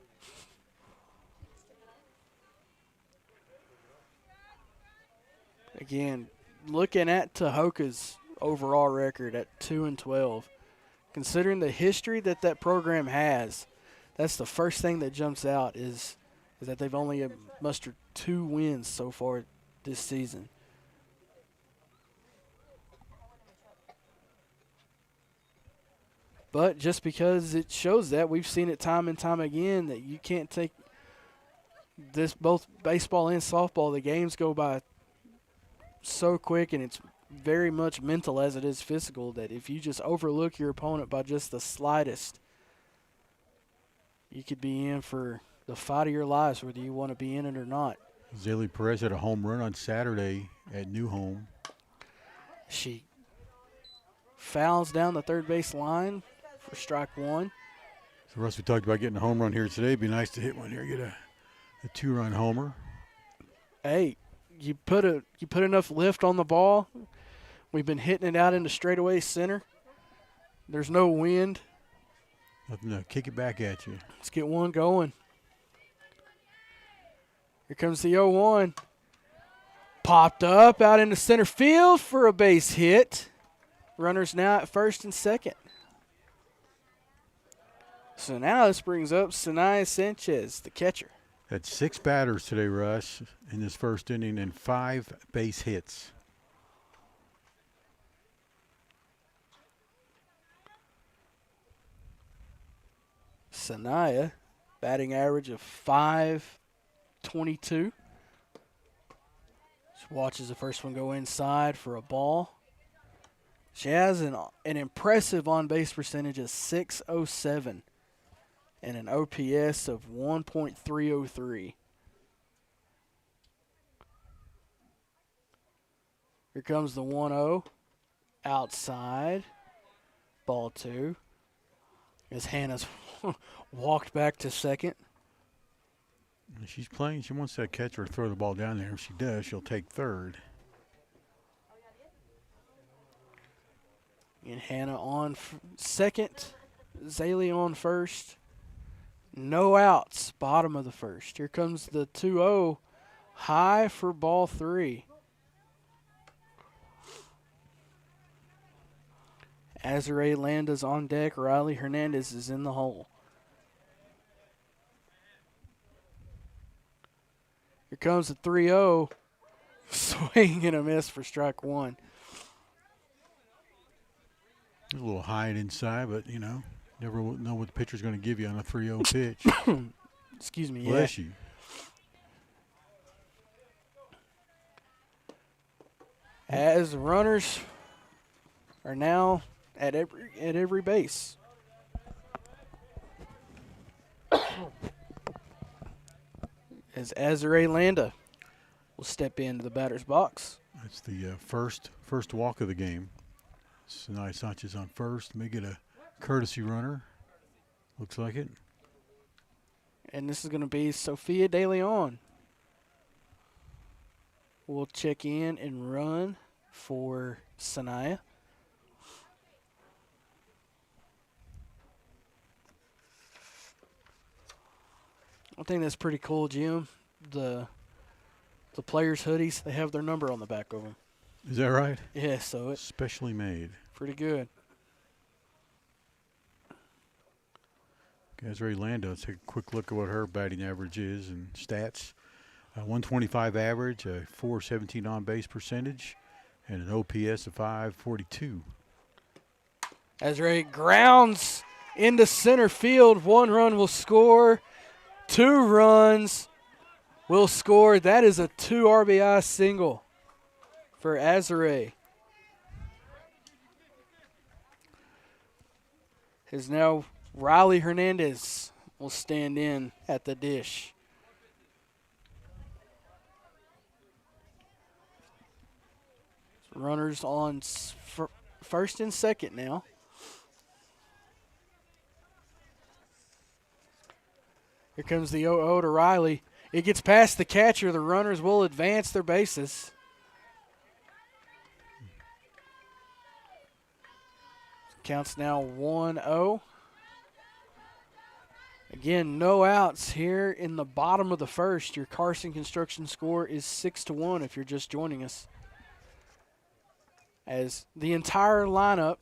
Again, looking at Tahoka's overall record at 2-12, considering the history that program has, that's the first thing that jumps out is that they've only mustered 2 wins so far this season. But just because it shows that, we've seen it time and time again that you can't take this, both baseball and softball, the games go by so quick, and it's very much mental as it is physical, that if you just overlook your opponent by just the slightest, you could be in for the fight of your lives, whether you want to be in it or not. Zaylee Perez had a home run on Saturday at New Home. She fouls down the third base line for strike 1. So, Russ, we talked about getting a home run here today. It'd be nice to hit one here, get a 2-run homer. Hey, you put enough lift on the ball. We've been hitting it out into straightaway center. There's no wind. Nothing to kick it back at you. Let's get one going. Here comes the 0-1. Popped up out into center field for a base hit. Runners now at first and second. So now this brings up Sanaya Sanchez, the catcher. Had 6 batters today, Russ, in this first inning, and 5 base hits. Sanaya, batting average of .522. She watches the first one go inside for a ball. She has an impressive on-base percentage of .607 and an OPS of 1.303. Here comes the 1-0. Outside. Ball 2. As Hannah's walked back to second. She's playing. She wants that catcher to throw the ball down there. If she does, she'll take third. And Hannah on second. Zaylee on first. No outs, bottom of the first. Here comes the 2-0. High for ball 3. Azare Landa's on deck. Riley Hernandez is in the hole. Here comes the 3-0. Swing and a miss for strike 1. A little high and inside, but, you know, never know what the pitcher's going to give you on a 3-0 pitch. Excuse me. Bless you. As the runners are now at every base. As Azare Landa will step into the batter's box. That's the first walk of the game. Sanaya Sanchez on first. May get a courtesy runner. Looks like it. And this is going to be Sophia De Leon. We'll check in and run for Sanaya. I think that's pretty cool, Jim. The players' hoodies, they have their number on the back of them. Is that right? Yeah, so it's Specially made. pretty good. Azrae Landa, let's take a quick look at what her batting average is and stats. 125 average, a .417 on-base percentage, and an OPS of .542. Azrae grounds into center field. 1 run will score. 2 runs will score. That is a 2 RBI single for Azrae. Has now Riley Hernandez will stand in at the dish. Runners on first and second now. Here comes the 0-0 to Riley. It gets past the catcher. The runners will advance their bases. Counts now 1-0. Again, no outs here in the bottom of the first. Your Carson Construction score is 6-1 if you're just joining us. As the entire lineup,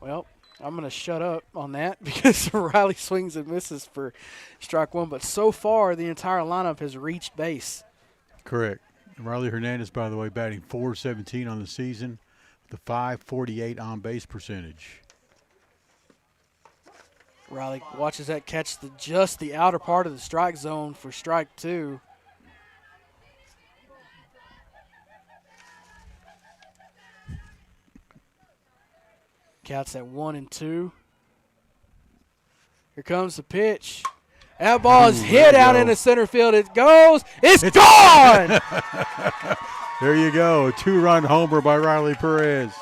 well, I'm going to shut up on that because Riley swings and misses for strike one. But so far, the entire lineup has reached base. Correct. Riley Hernandez, by the way, batting .417 on the season with a .548 on-base percentage. Riley watches that catch just the outer part of the strike zone for strike two. Counts at 1-2. Here comes the pitch. That ball is hit out into center field. It goes. It's gone! There you go. A 2-run homer by Riley Perez.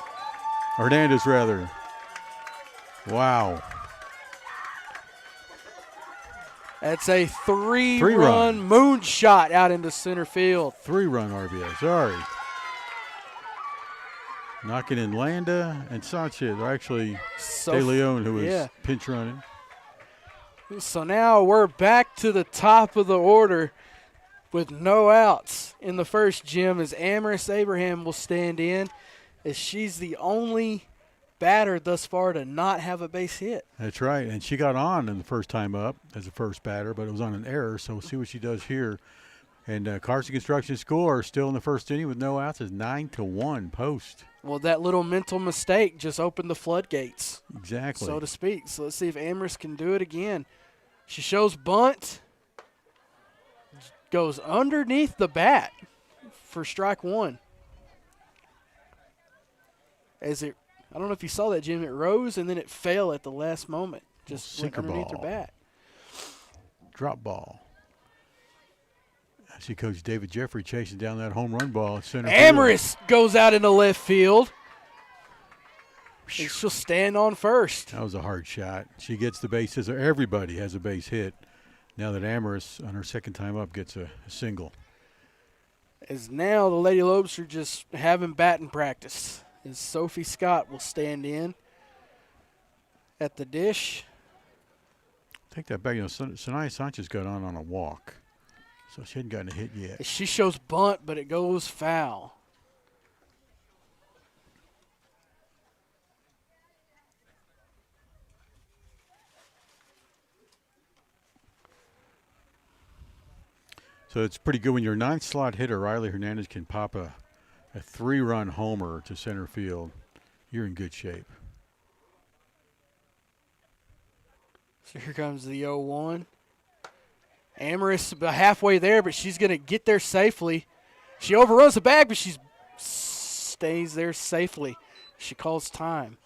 Hernandez, rather. Wow. That's a three-run moonshot out into center field. 3-run RBI. Sorry. Knocking in Landa and Sanchez, or actually De Leon, who was pinch running. So now we're back to the top of the order with no outs in the first, Jim, as Amaris Abraham will stand in, as she's the only batter thus far to not have a base hit. That's right, and she got on in the first time up as a first batter, but it was on an error, so we'll see what she does here. And Carson Construction score still in the first inning with no outs is 9-1 Post. Well, that little mental mistake just opened the floodgates. Exactly. So to speak. So let's see if Amaris can do it again. She shows bunt. Goes underneath the bat for strike one. As it, I don't know if you saw that, Jim. It rose and then it fell at the last moment. Just went underneath her bat. Drop ball. I see Coach David Jeffrey chasing down that home run ball at center field. Amaris goes out into left field. And she'll stand on first. That was a hard shot. She gets the bases. Everybody has a base hit now that Amaris, on her second time up, gets a single. As now the Lady Lopes are just having batting practice. As Sophie Scott will stand in at the dish. Take that back. You know, Sanaya Sanchez got on a walk. So she hadn't gotten a hit yet. She shows bunt, but it goes foul. So it's pretty good when your ninth slot hitter, Riley Hernandez, can pop a 3-run homer to center field. You're in good shape. So here comes the 0-1. Amaris about halfway there, but she's going to get there safely. She overruns the bag, but she stays there safely. She calls time.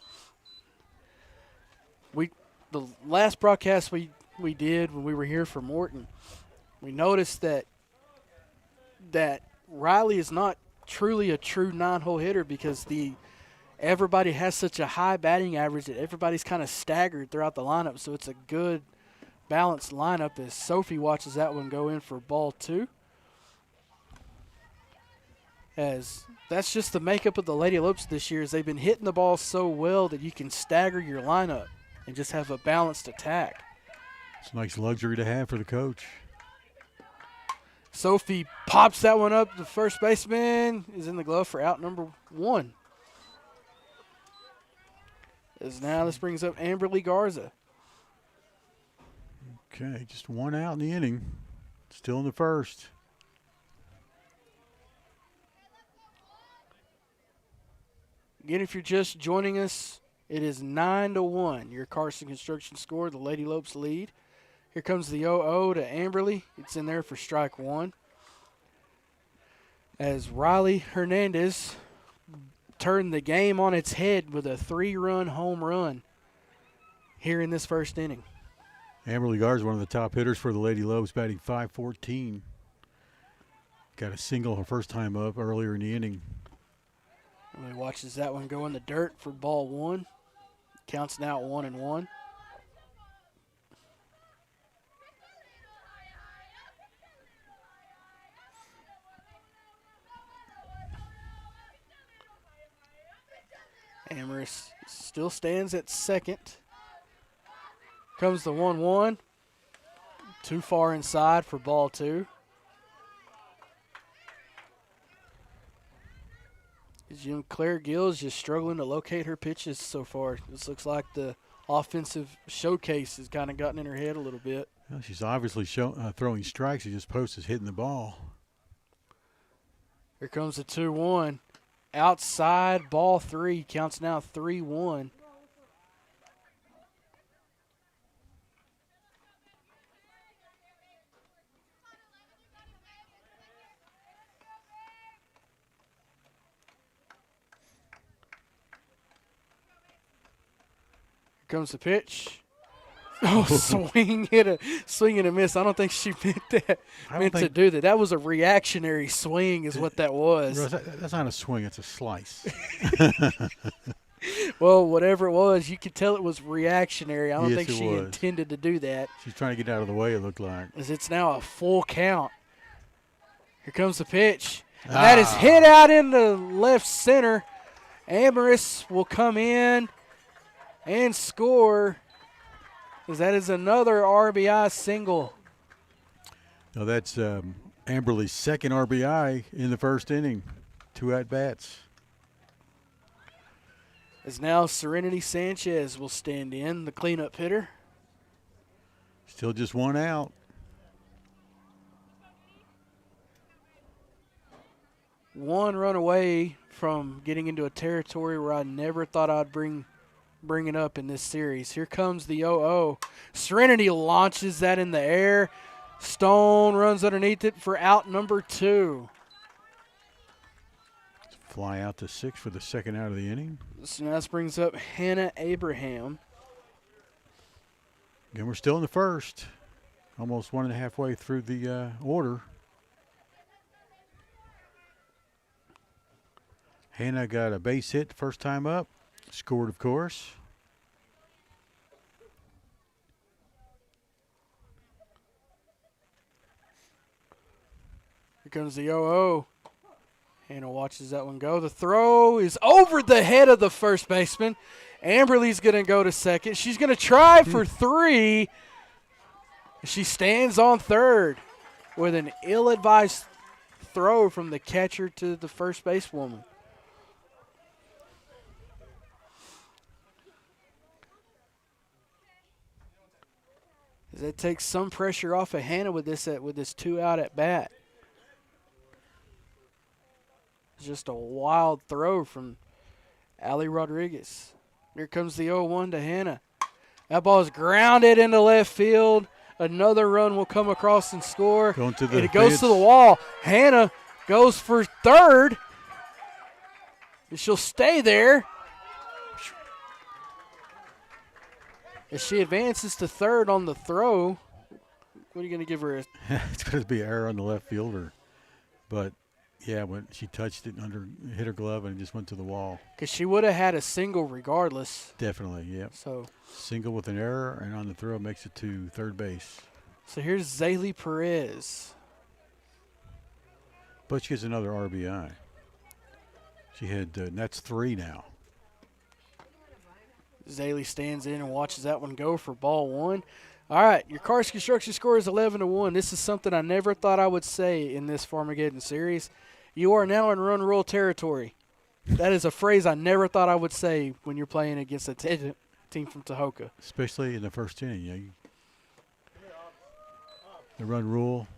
The last broadcast we did when we were here for Morton, we noticed that Riley is not truly a true 9-hole hitter because everybody has such a high batting average that everybody's kind of staggered throughout the lineup, so it's a good balanced lineup as Sophie watches that one go in for ball 2. As that's just the makeup of the Lady Lopes this year, is they've been hitting the ball so well that you can stagger your lineup and just have a balanced attack. It's a nice luxury to have for the coach. Sophie pops that one up. The first baseman is in the glove for out number 1. As now this brings up Amberly Garza. Okay, just one out in the inning. Still in the first. Again, if you're just joining us, it is 9-1. Your Carson Construction score. The Lady Lopes lead. Here comes the 0-0 to Amberly. It's in there for strike 1. As Riley Hernandez turned the game on its head with a 3-run home run here in this first inning. Amberly Garza, one of the top hitters for the Lady Lopes, batting .514. Got a single her first time up earlier in the inning. Emily watches that one go in the dirt for ball one. Counts now at 1-1. Amherst still stands at second. Comes the 1-1. Too far inside for ball two. Jim Claire Gill's just struggling to locate her pitches so far. This looks like the offensive showcase has kind of gotten in her head a little bit. Well, she's obviously throwing strikes. She just posts is hitting the ball. Here comes the 2-1. Outside, ball three. Counts now 3-1. Here comes the pitch. Oh, swing and a miss. I don't think she meant to do that. That was a reactionary swing is what that was. Rose, that's not a swing. It's a slice. Well, whatever it was, you could tell it was reactionary. I don't Yes, think it she was. intended to do that. She's trying to get out of the way, it looked like. As it's now a full count. Here comes the pitch. And that is hit out into left center. Amherst will come in and score. As that is another RBI single. Now that's Amberly's second RBI in the first inning. 2 at-bats. As now Serenity Sanchez will stand in, the cleanup hitter. Still just 1 out. One run away from getting into a territory where I never thought I'd bring it up in this series. Here comes the 0-0. Serenity launches that in the air. Stone runs underneath it for out number 2. Fly out to 6 for the second out of the inning. So now this brings up Hannah Abraham. Again, we're still in the first. Almost 1.5 way through the order. Hannah got a base hit first time up. Scored, of course. Here comes the 0-0. Hannah watches that one go. The throw is over the head of the first baseman. Amberly's going to go to second. She's going to try for 3. She stands on third with an ill-advised throw from the catcher to the first basewoman. That takes some pressure off of Hannah with this 2-out at bat. Just a wild throw from Allie Rodriguez. Here comes the 0-1 to Hannah. That ball is grounded into left field. Another run will come across and score. And it goes to the wall. Hannah goes for third. And she'll stay there. As she advances to third on the throw, what are you going to give her? It's going to be an error on the left fielder. But, yeah, when she touched it hit her glove and it just went to the wall. Because she would have had a single regardless. Definitely, yep. So single with an error, and on the throw makes it to third base. So here's Zaylee Perez. But she gets another RBI. She had, that's 3 now. Zaylee stands in and watches that one go for ball 1. All right, your Cars Construction score is 11-1. This is something I never thought I would say in this Farmageddon series. You are now in run rule territory. That is a phrase I never thought I would say when you're playing against a team from Tahoka. Especially in the first inning. Yeah, the run rule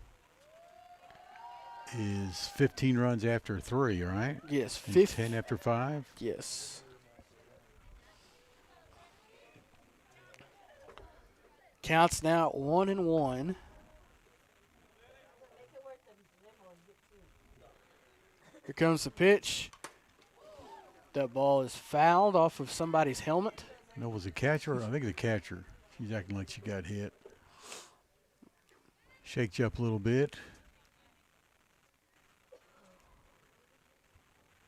is 15 runs after 3, right? Yes. 10 after 5? Yes. Counts now at 1-1. Here comes the pitch. That ball is fouled off of somebody's helmet. No, was the catcher? I think the catcher. She's acting like she got hit. Shakes you up a little bit.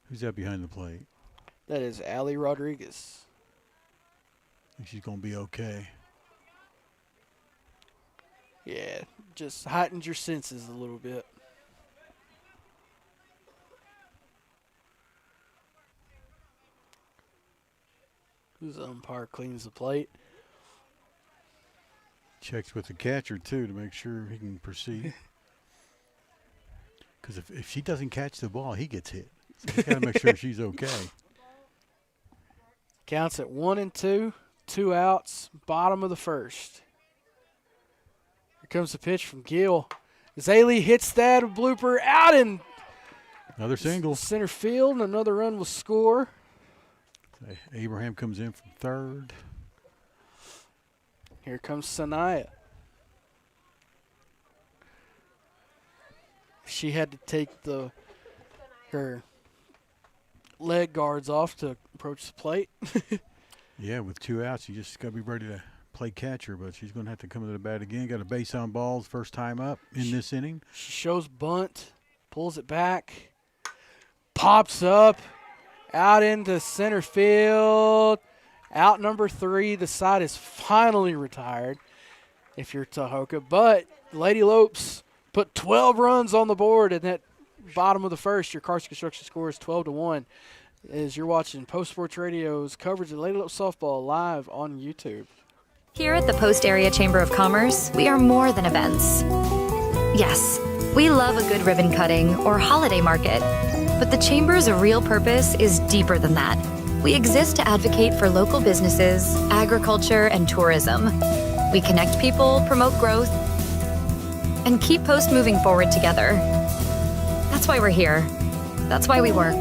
Who's that behind the plate? That is Allie Rodriguez. I think she's going to be okay. Yeah, just heightened your senses a little bit. Who's the umpire cleans the plate? Checks with the catcher, too, to make sure he can proceed. Because if she doesn't catch the ball, he gets hit. So he's got to make sure she's okay. Counts at 1-2, 2 outs, bottom of the first. Here comes the pitch from Gill. Zaley hits that blooper out in Another single. center field, and another run will score. Abraham comes in from third. Here comes Sanaya. She had to take her leg guards off to approach the plate. Yeah, with 2 outs, you just got to be ready to play catcher, but she's going to have to come to the bat again. Got a base on balls first time up in this inning. She shows bunt, pulls it back, pops up, out into center field. Out number 3, the side is finally retired if you're Tahoka. But Lady Lopes put 12 runs on the board in that bottom of the first. Your Carson Construction score is 12-1. As you're watching Post Sports Radio's coverage of Lady Lopes softball live on YouTube. Here at the Post Area Chamber of Commerce, we are more than events. Yes, we love a good ribbon cutting or holiday market, but the Chamber's real purpose is deeper than that. We exist to advocate for local businesses, agriculture, and tourism. We connect people, promote growth, and keep Post moving forward together. That's why we're here. That's why we work.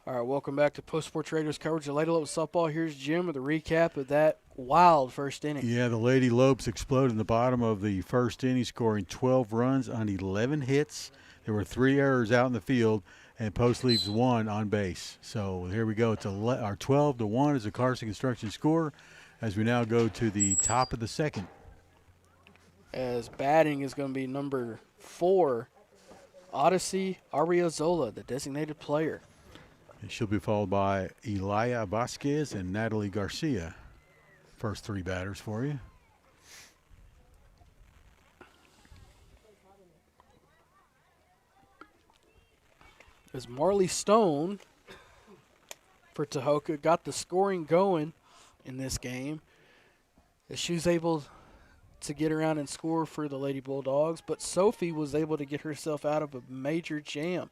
All right, welcome back to Post Sports Radio's coverage of Lady Lopes softball. Here's Jim with a recap of that wild first inning. Yeah, the Lady Lopes exploded in the bottom of the first inning, scoring 12 runs on 11 hits. There were 3 errors out in the field, and Post leaves 1 on base. So here we go. It's our 12-1 is the Carson Construction score as we now go to the top of the second. As batting is going to be number 4, Odyssey Ariozola, the designated player. And she'll be followed by Elia Vasquez and Natalie Garcia. First 3 batters for you. As Marley Stone for Tahoka got the scoring going in this game, as she was able to get around and score for the Lady Bulldogs, but Sophie was able to get herself out of a major jam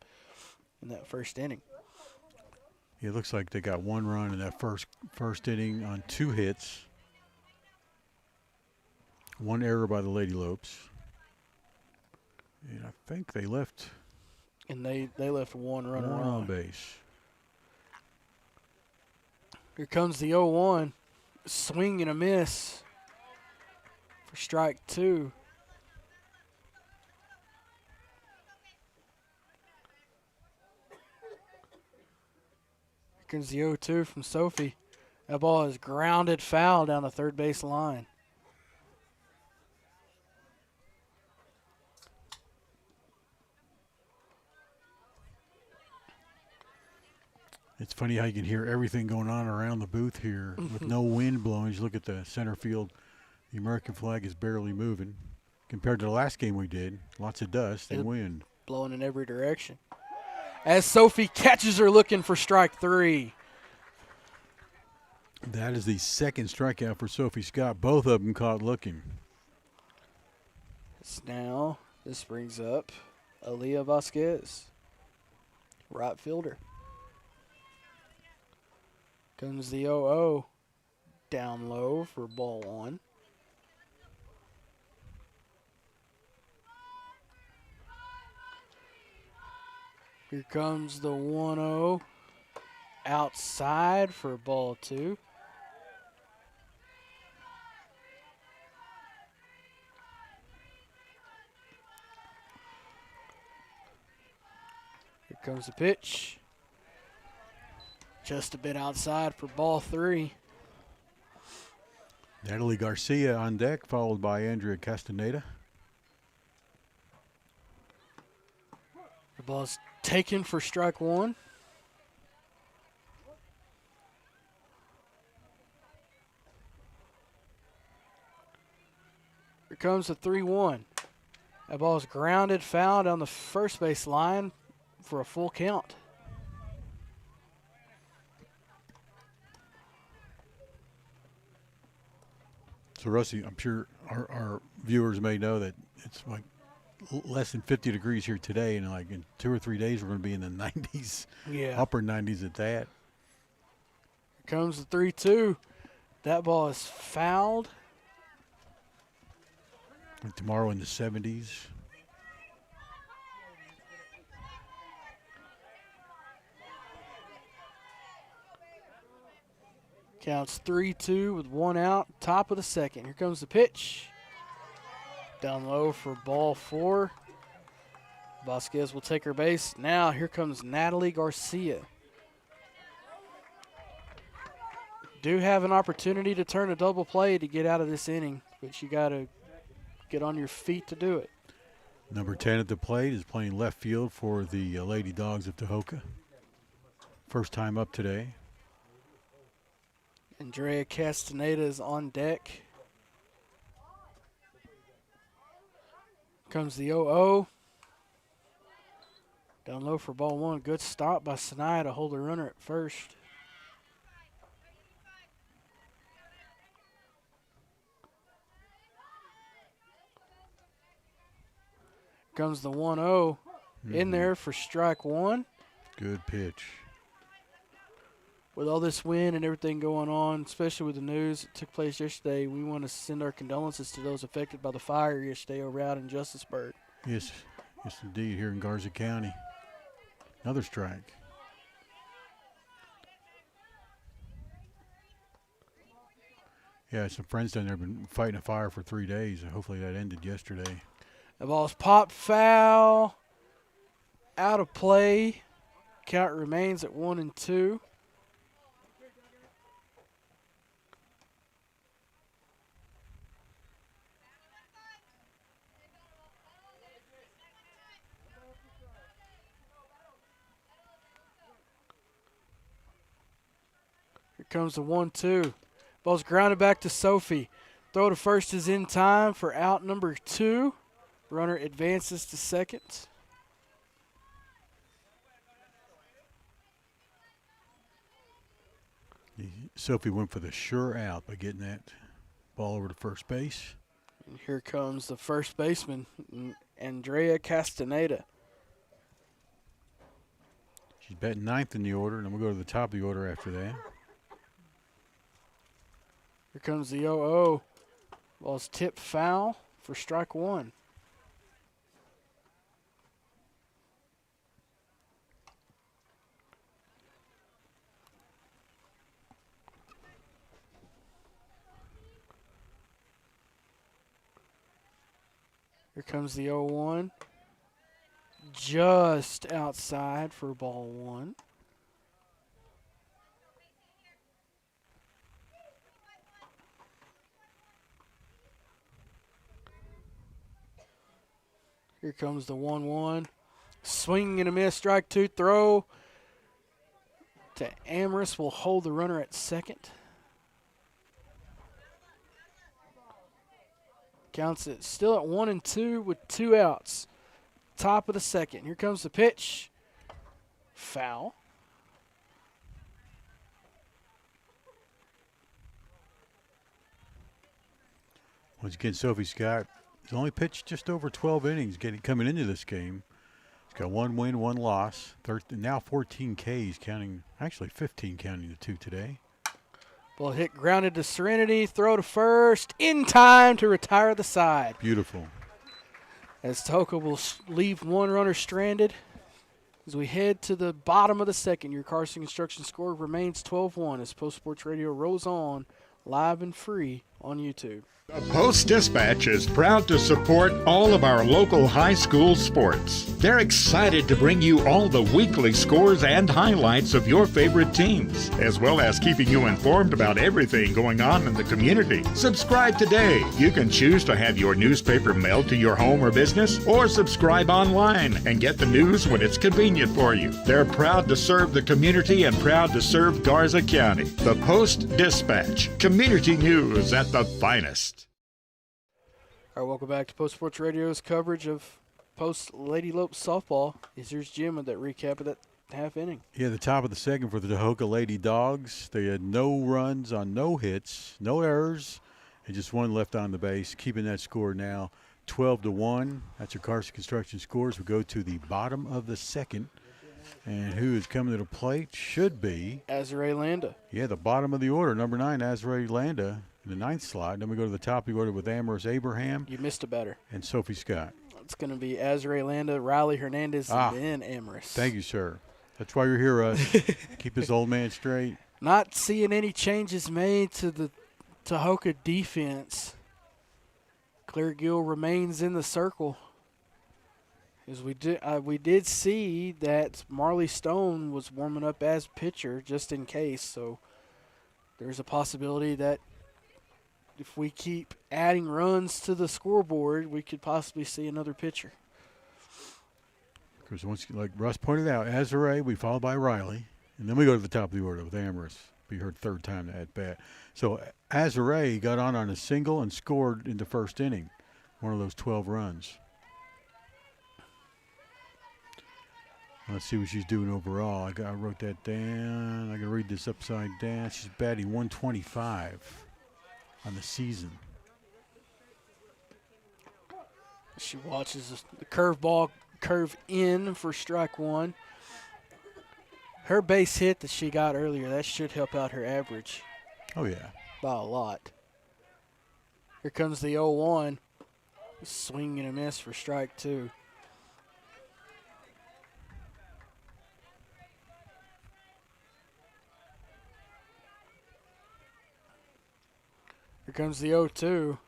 in that first inning. It looks like they got 1 run in that first inning on 2 hits. 1 error by the Lady Lopes. And I think they left. And they left 1 runner on base. Here comes the 0-1. Swing and a miss for strike 2. Here comes the 0-2 from Sophie. That ball is grounded foul down the third base line. It's funny how you can hear everything going on around the booth here with no wind blowing. You look at the center field, the American flag is barely moving. Compared to the last game we did, lots of dust and wind. Blowing in every direction. As Sophie catches her looking for strike 3. That is the second strikeout for Sophie Scott. Both of them caught looking. Now, this brings up Aaliyah Vasquez, right fielder. Comes the 0-0 down low for ball 1. Here comes the 1-0 outside for ball 2. comes the pitch. Just a bit outside for ball 3. Natalie Garcia on deck, followed by Andrea Castaneda. The ball's taken for strike 1. Here comes the 3-1. That ball is grounded, fouled on the first base line for a full count. So, Rusty, I'm sure our viewers may know that it's like less than 50 degrees here today, and like in 2 or 3 days we're going to be in the 90s, upper 90s at that. Here comes the 3-2. That ball is fouled. And tomorrow in the 70s. Counts 3-2 with 1 out, top of the second. Here comes the pitch. Down low for ball 4. Vasquez will take her base. Now here comes Natalie Garcia. Do have an opportunity to turn a double play to get out of this inning, but you got to get on your feet to do it. Number 10 at the plate is playing left field for the Lady Dogs of Tahoka. First time up today. Andrea Castaneda is on deck. Comes the 0-0. Down low for ball 1. Good stop by Sinai to hold the runner at first. Comes the 1-0 in there for strike 1. Good pitch. With all this wind and everything going on, especially with the news that took place yesterday, we want to send our condolences to those affected by the fire yesterday over out in Justicebird. Yes, indeed, here in Garza County. Another strike. Yeah, some friends down there have been fighting a fire for 3 days, and hopefully that ended yesterday. The ball's popped foul, out of play. Count remains at 1-2. Here comes the 1-2. Ball's grounded back to Sophie. Throw to first is in time for out number 2. Runner advances to second. Sophie went for the sure out by getting that ball over to first base. And here comes the first baseman, Andrea Castaneda. She's batting 9th in the order, and then we'll go to the top of the order after that. Here comes the 0-0. Ball's tipped foul for strike 1. Here comes the 0-1. Just outside for ball 1. Here comes the 1-1. Swing and a miss, strike 2, throw to Amherst will hold the runner at second. Counts it still at 1-2 with 2 outs. Top of the second. Here comes the pitch. Foul. Once again, Sophie Scott has only pitched just over 12 innings coming into this game. She's got 1 win, 1 loss. Now 14 Ks, actually 15 counting the 2 today. Ball hit grounded to Serenity. Throw to first. In time to retire the side. Beautiful. As Tahoka will leave 1 runner stranded. As we head to the bottom of the second, your Carson Construction score remains 12-1 as Post Sports Radio rolls on live and free on YouTube. The Post-Dispatch is proud to support all of our local high school sports. They're excited to bring you all the weekly scores and highlights of your favorite teams, as well as keeping you informed about everything going on in the community. Subscribe today. You can choose to have your newspaper mailed to your home or business, or subscribe online and get the news when it's convenient for you. They're proud to serve the community and proud to serve Garza County. The Post-Dispatch, community news at the finest. All right, welcome back to Post Sports Radio's coverage of Post Lady Lopes softball. Here's Jim with that recap of that half inning. Yeah, the top of the second for the Tahoka Lady Dogs. They had no runs on no hits, no errors, and just one left on the base, keeping that score now 12-1. That's your Carson Construction scores. We go to the bottom of the second. And who is coming to the plate should be Azrae Landa. Yeah, the bottom of the order, number 9, Azrae Landa in the 9th slot. Then we go to the top of the order with Amaris Abraham. You missed a better. And Sophie Scott. It's going to be Azrae Landa, Riley Hernandez, and then Amaris. Thank you, sir. That's why you're here, Russ. Keep this old man straight. Not seeing any changes made to the Tahoka defense. Claire Gill remains in the circle. As we did see that Marley Stone was warming up as pitcher just in case, so there's a possibility that if we keep adding runs to the scoreboard, we could possibly see another pitcher. Because once, like Russ pointed out, Azrae, we followed by Riley, and then we go to the top of the order with Amaris. Be her third time at bat. So Azrae got on a single and scored in the first inning, one of those 12 runs. Let's see what she's doing overall. I wrote that down. I can read this upside down. She's batting 125 on the season. She watches the curveball curve in for strike one. Her base hit that she got earlier, that should help out her average. Oh, yeah. By a lot. Here comes the 0-1. Swing and a miss for strike two. Here comes the 0-2.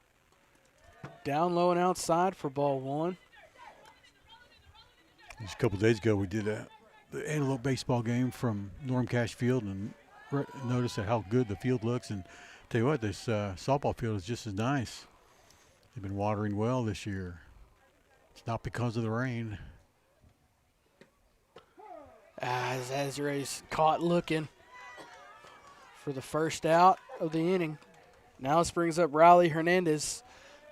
Down low and outside for ball one. Just a couple of days ago, we did the Antelope baseball game from Norm Cash Field and noticed how good the field looks. And tell you what, this softball field is just as nice. They've been watering well this year. It's not because of the rain. As Azrae's caught looking for the first out of the inning. Now this brings up Riley Hernandez.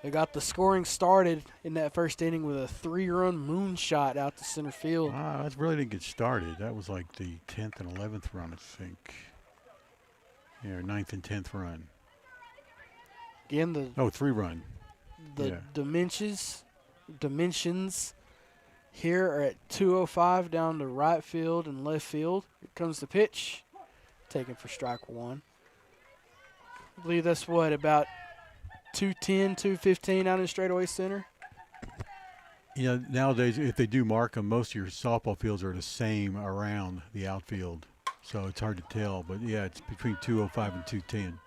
They got the scoring started in that first inning with a 3-run moonshot out to center field. Wow, that really didn't get started. That was like the 10th and 11th run, I think. Yeah, 9th and 10th run. Again, the 3-run. The dimensions here are at 205 down to right field and left field. Here comes the pitch, taken for strike one. I believe that's what, about 210, 215 out in straightaway center? You know, nowadays, if they do mark them, most of your softball fields are the same around the outfield. So it's hard to tell. But, yeah, it's between 205 and 210.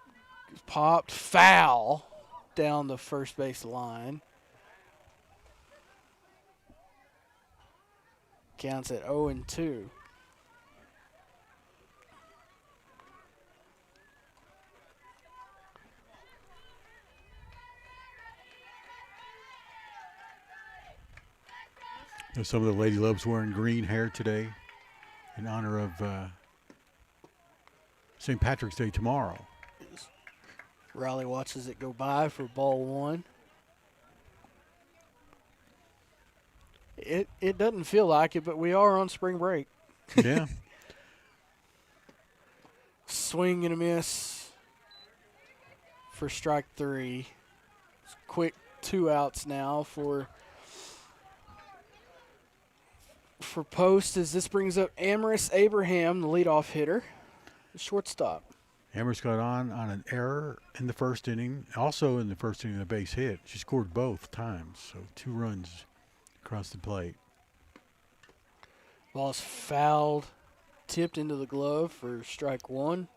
Popped foul down the first base line. Counts at 0-2. Some of the Lady Lopes wearing green hair today in honor of St. Patrick's Day tomorrow. Riley watches it go by for ball one. It doesn't feel like it, but we are on spring break. Yeah. Swing and a miss for strike three. Quick 2 outs now for Post, as this brings up Amaris Abraham, the leadoff hitter, the shortstop. Amaris got on an error in the first inning. Also in the first inning, a base hit. She scored both times, so 2 runs across the plate. Ball's fouled, tipped into the glove for strike one.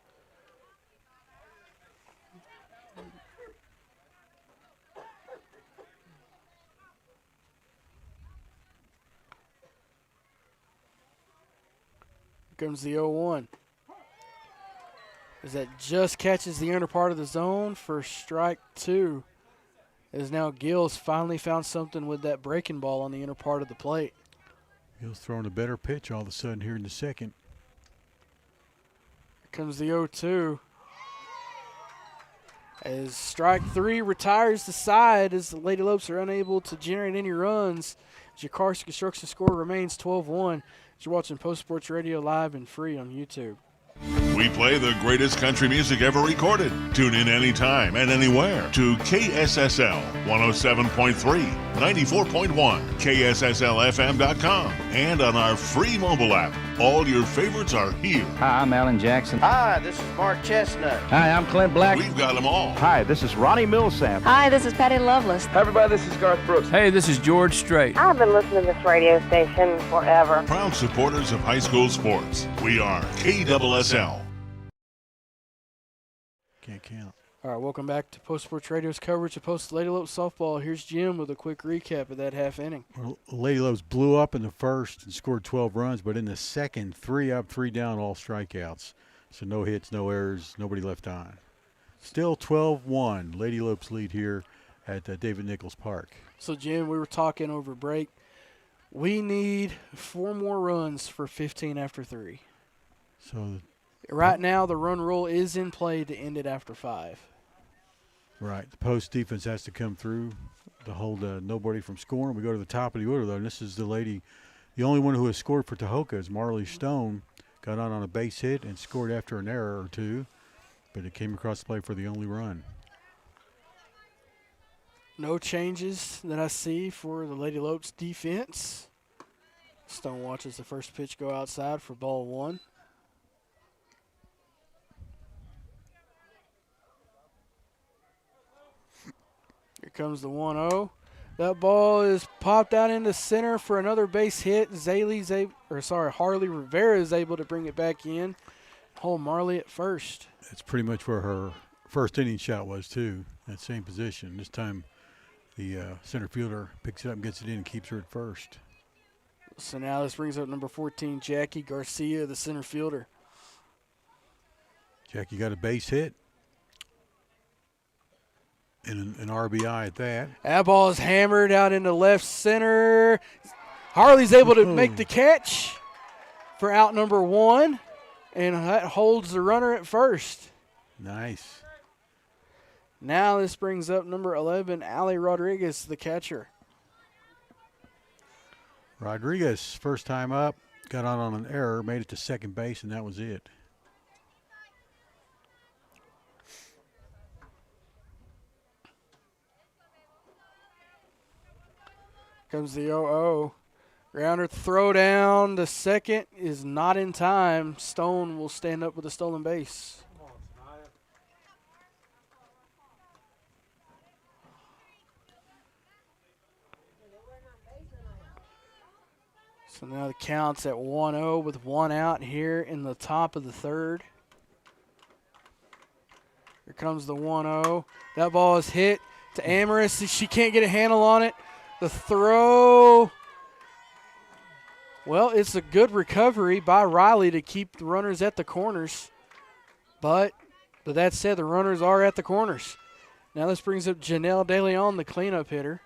Here comes the 0-1. As that just catches the inner part of the zone for strike 2. As now Gills finally found something with that breaking ball on the inner part of the plate. Gills throwing a better pitch all of a sudden here in the second. Here comes the 0-2. As strike 3 retires the side as the Lady Lopes are unable to generate any runs. As your Carson Construction score remains 12-1. As you're watching Post Sports Radio live and free on YouTube. We play the greatest country music ever recorded. Tune in anytime and anywhere to KSSL 107.3, 94.1, KSSLFM.com, and on our free mobile app. All your favorites are here. Hi, I'm Alan Jackson. Hi, this is Mark Chestnut. Hi, I'm Clint Black. We've got them all. Hi, this is Ronnie Millsap. Hi, this is Patty Loveless. Hi, everybody, this is Garth Brooks. Hey, this is George Strait. I've been listening to this radio station forever. Proud supporters of high school sports. We are KSSL. Can't count. All right, welcome back to Post Sports Radio's coverage of Post Lady Lopes softball. Here's Jim with a quick recap of that half inning. Well, Lady Lopes blew up in the first and scored 12 runs, but in the second, 3 up, 3 down, all strikeouts. So no hits, no errors, nobody left on. Still 12-1. Lady Lopes lead here at David Nichols Park. So, Jim, we were talking over break. We need 4 more runs for 15 after 3. So right now, the run rule is in play to end it after 5. Right. The post defense has to come through to hold nobody from scoring. We go to the top of the order, though, and this is the lady. The only one who has scored for Tahoka is Marley Stone. Got on a base hit and scored after an error or two, but it came across the plate for the only run. No changes that I see for the Lady Lopes defense. Stone watches the first pitch go outside for ball 1. Here comes the 1-0. That ball is popped out into center for another base hit. Harley Rivera is able to bring it back in. Hold Marley at first. That's pretty much where her first inning shot was, too, that same position. This time the center fielder picks it up and gets it in and keeps her at first. So now this brings up number 14, Jackie Garcia, the center fielder. Jackie got a base hit. And an RBI at that. That ball is hammered out into left center. Harley's able to make the catch for out number 1, and that holds the runner at first. Nice. Now this brings up number 11, Allie Rodriguez, the catcher. Rodriguez, first time up, got on an error, made it to second base, and that was it. Comes the 0-0. Grounder throw down. The second is not in time. Stone will stand up with a stolen base. So now the count's at 1-0 with 1 out here in the top of the third. Here comes the 1-0. That ball is hit to Amaris. She can't get a handle on it. The throw, well, it's a good recovery by Riley to keep the runners at the corners. But that said, the runners are at the corners. Now this brings up Janelle De Leon, the cleanup hitter.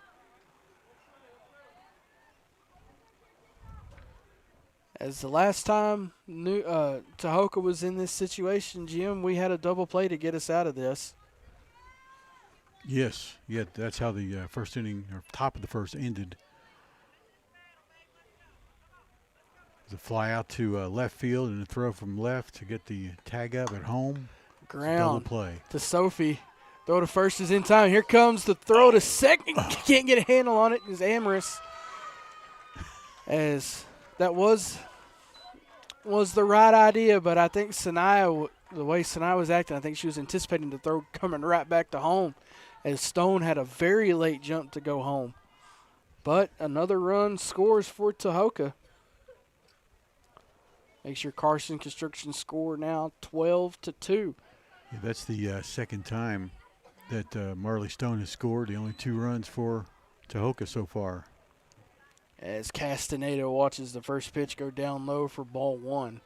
As the last time Tahoka was in this situation, Jim, we had a double play to get us out of this. Yes, yeah, that's how the first inning, or top of the first, ended. The fly out to left field and a throw from left to get the tag up at home. Ground double play to Sophie. Throw to first is in time. Here comes the throw to second. Can't get a handle on it. Is Amaris. As that was the right idea, but I think Sanaya, the way Sanaya was acting, I think she was anticipating the throw coming right back to home, as Stone had a very late jump to go home. But another run scores for Tahoka. Makes your Carson Construction score now 12-2. Yeah, that's the second time that Marley Stone has scored. The only 2 runs for Tahoka so far. As Castaneda watches the first pitch go down low for ball 1.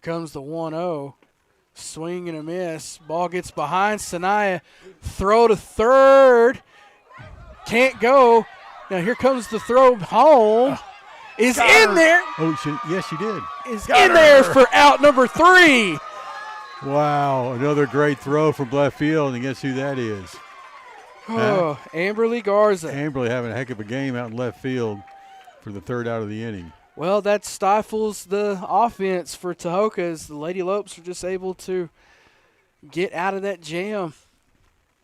comes the 1-0. Swing and a miss. Ball gets behind Sanaya. Throw to third. Can't go. Now here comes the throw home. Is in there. Oh, yes, she did. Is in there for out number 3. Wow, another great throw from left field, and guess who that is? Oh, Amberly Garza. Amberly having a heck of a game out in left field for the third out of the inning. Well, that stifles the offense for Tahoka as the Lady Lopes are just able to get out of that jam.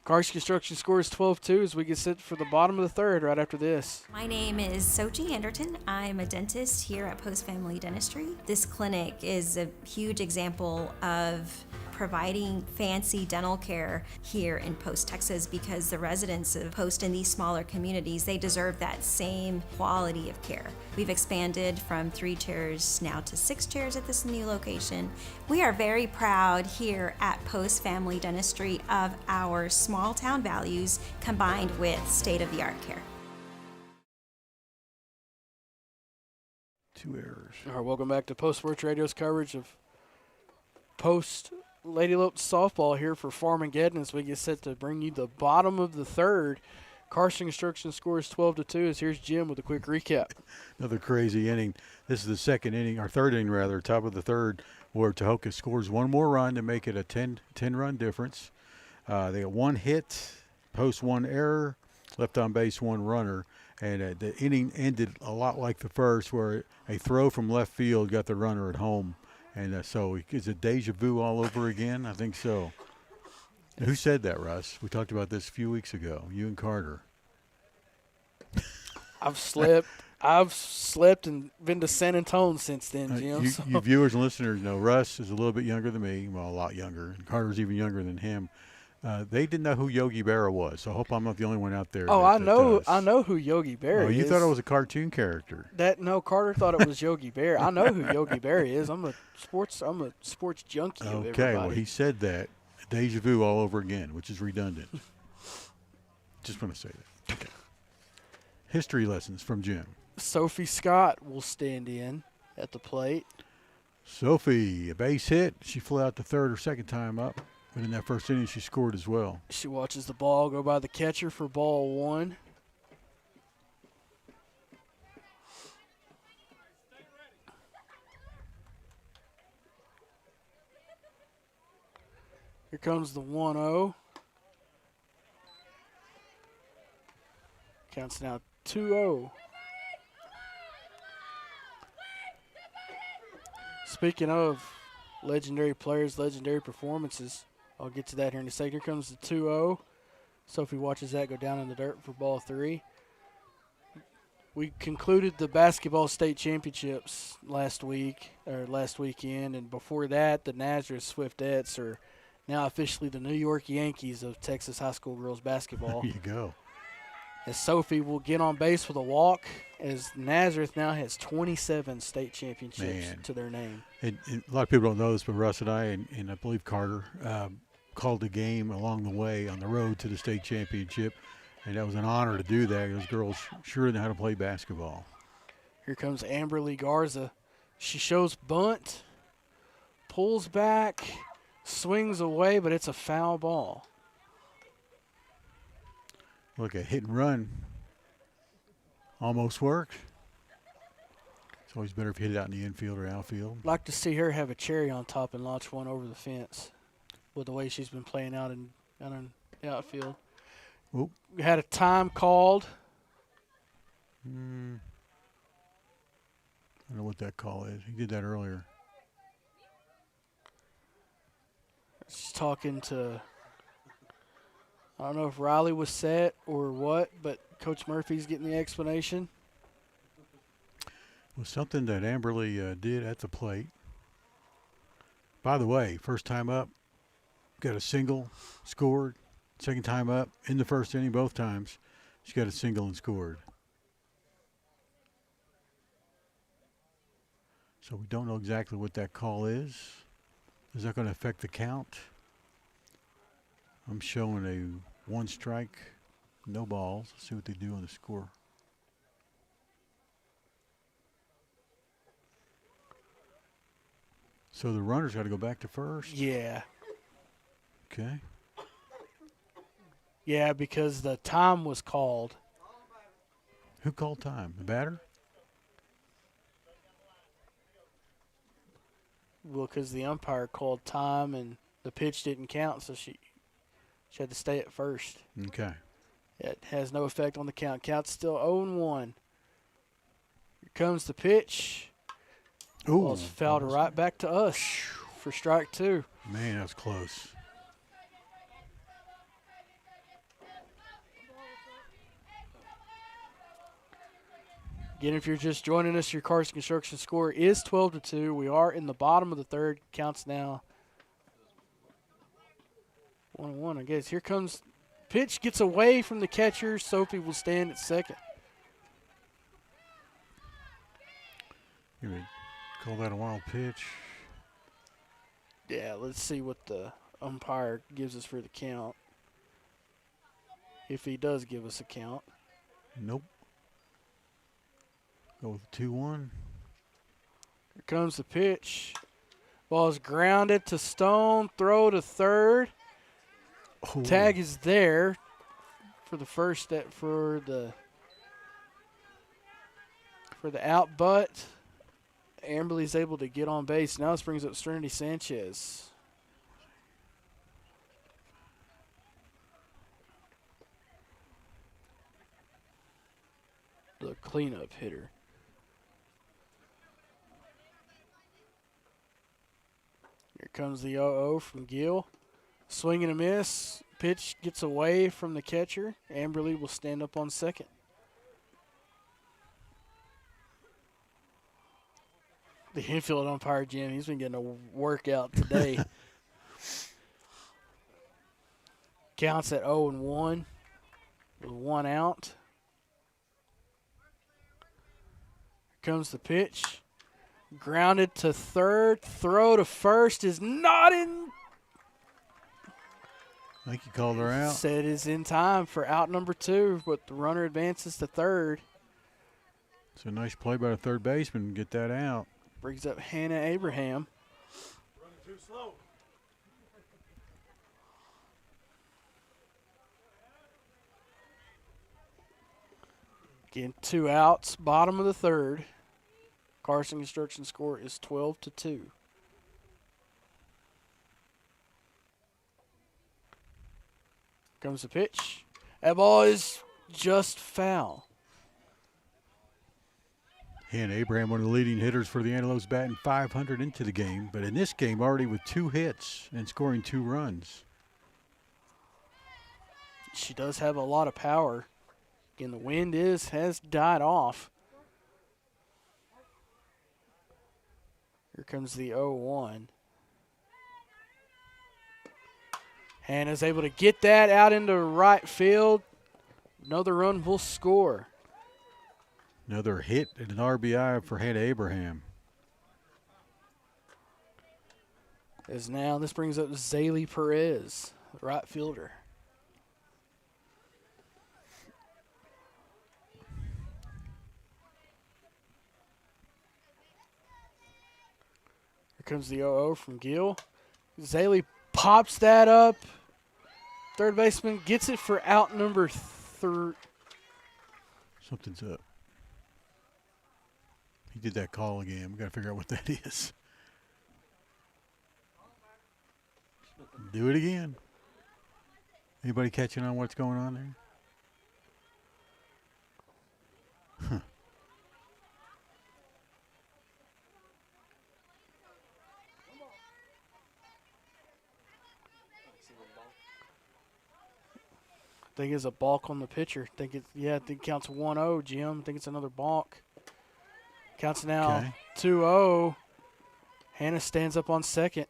Carson Construction scores 12-2 as we get set for the bottom of the third right after this. My name is Sochi Anderton. I'm a dentist here at Post Family Dentistry. This clinic is a huge example of providing fancy dental care here in Post, Texas, because the residents of Post in these smaller communities, they deserve that same quality of care. We've expanded from 3 chairs now to 6 chairs at this new location. We are very proud here at Post Family Dentistry of our small town values combined with state-of-the-art care. 2 errors. All right, welcome back to Post Sports Radio's coverage of Post Lady Lopes softball here for Farmageddon as we get set to bring you the bottom of the third. Carson Construction scores 12-2 as here's Jim with a quick recap. Another crazy inning. This is the second inning, or third inning rather, top of the third, where Tahoka scores one more run to make it a 10-run difference. They got 1 hit, Post 1 error, left on base 1 runner, and the inning ended a lot like the first, where a throw from left field got the runner at home. And so is it deja vu all over again? I think so. Who said that, Russ? We talked about this a few weeks ago, you and Carter. I've slept and been to San Antonio since then, Jim. You viewers and listeners know Russ is a little bit younger than me, well, a lot younger, and Carter's even younger than him. They didn't know who Yogi Berra was, so I hope I'm not the only one out there. Oh, I know who Yogi Berra is. Oh, you thought it was a cartoon character. No, Carter thought it was Yogi Berra. I know who Yogi Berra is. I'm a sports junkie. Okay, well, he said that. Deja vu all over again, which is redundant. Just want to say that. Okay. History lessons from Jim. Sophie Scott will stand in at the plate. Sophie, a base hit. She flew out the third or second time up. But in that first inning, she scored as well. She watches the ball go by the catcher for ball 1. Here comes the 1-0. Counts now 2-0. Speaking of legendary players, legendary performances, I'll get to that here in a second. Here comes the 2-0. Sophie watches that go down in the dirt for ball 3. We concluded the basketball state championships last weekend, and before that, the Nazareth Swiftettes are now officially the New York Yankees of Texas high school girls basketball. There you go. As Sophie will get on base with a walk, as Nazareth now has 27 state championships to their name. And a lot of people don't know this, but Russ and I, and I believe Carter, called the game along the way on the road to the state championship, and that was an honor to do that. Those girls sure know how to play basketball. Here comes Amberly Garza. She shows bunt, pulls back, swings away, but it's a foul ball. Look, a hit and run almost worked. It's always better if you hit it out in the infield or outfield. Like to see her have a cherry on top and launch one over the fence with the way she's been playing out in the outfield. Oop. We had a time called. I don't know what that call is. He did that earlier. She's talking to, I don't know if Riley was set or what, but Coach Murphy's getting the explanation. It was something that Amberly did at the plate. By the way, first time up, got a single, scored. Second time up, in the first inning, both times, she got a single and scored. So we don't know exactly what that call is. Is that going to affect the count? I'm showing a 1 strike, no balls. Let's see what they do on the score. So the runner's got to go back to first? Yeah. Okay. Yeah, because the time was called. Who called time? The batter? Well, because the umpire called time and the pitch didn't count, so she had to stay at first. Okay. It has no effect on the count. Count's still 0-1. Here comes the pitch. Ooh. Ball's fouled right back to us for strike 2. Man, that was close. Again, if you're just joining us, your Carson Construction score is 12-2. We are in the bottom of the third. Counts now 1-1, I guess. Here comes pitch, gets away from the catcher. Sophie will stand at second. You would call that a wild pitch? Yeah, let's see what the umpire gives us for the count. If he does give us a count. Nope. Go with 2-1. Here comes the pitch. Ball is grounded to Stone. Throw to third. Oh. Tag is there for the first step for the out, but Amberley's able to get on base. Now this brings up Serenity Sanchez. The cleanup hitter. Here comes the 0-0 from Gill. Swing and a miss. Pitch gets away from the catcher. Amberley will stand up on second. The infield umpire, Jim, he's been getting a workout today. Counts at 0-1 with 1 out. Here comes the pitch. Grounded to third. Throw to first is not in. I think you called her out. Said is in time for out number 2, but the runner advances to third. It's a nice play by the third baseman to get that out. Brings up Hannah Abraham. Running too slow. Again, 2 outs, bottom of the third. Carson Construction score is 12-2. Comes the pitch. That ball is just foul. And Abraham, one of the leading hitters for the Antelopes, batting .500 into the game, but in this game already with 2 hits and scoring 2 runs. She does have a lot of power. Again, the wind has died off. Here comes the 0-1. Hannah's able to get that out into right field. Another run will score. Another hit and an RBI for Hannah Abraham. As now this brings up Zaylee Perez, the right fielder. Here comes the 0-0 from Gill. Zaylee pops that up. Third baseman gets it for out number 3. Something's up. He did that call again. We got to figure out what that is. Do it again. Anybody catching on what's going on there? Huh. I think it's a balk on the pitcher. I think it counts 1-0, Jim. I think it's another balk. Counts now 2-0. Hannah stands up on second.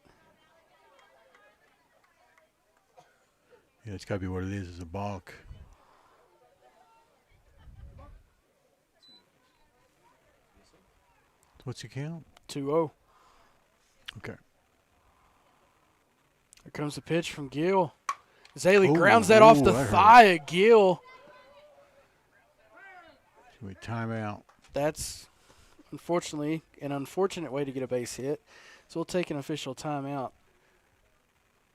Yeah, it's got to be what it is a balk. What's the count? 2-0. Okay. Here comes the pitch from Gill. Zaylee grounds that off the thigh of Gill. Timeout. That's unfortunately an unfortunate way to get a base hit. So we'll take an official timeout.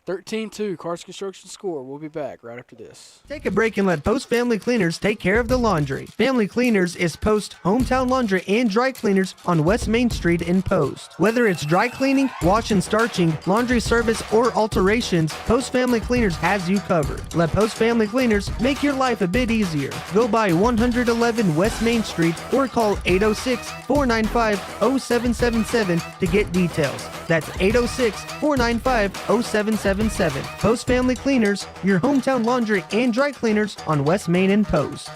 13-2, Carson Construction score. We'll be back right after this. Take a break and let Post Family Cleaners take care of the laundry. Family Cleaners is Post Hometown Laundry and Dry Cleaners on West Main Street in Post. Whether it's dry cleaning, wash and starching, laundry service, or alterations, Post Family Cleaners has you covered. Let Post Family Cleaners make your life a bit easier. Go by 111 West Main Street or call 806-495-0777 to get details. That's 806-495-0777. Post Family Cleaners, your hometown laundry and dry cleaners on West Main and Post.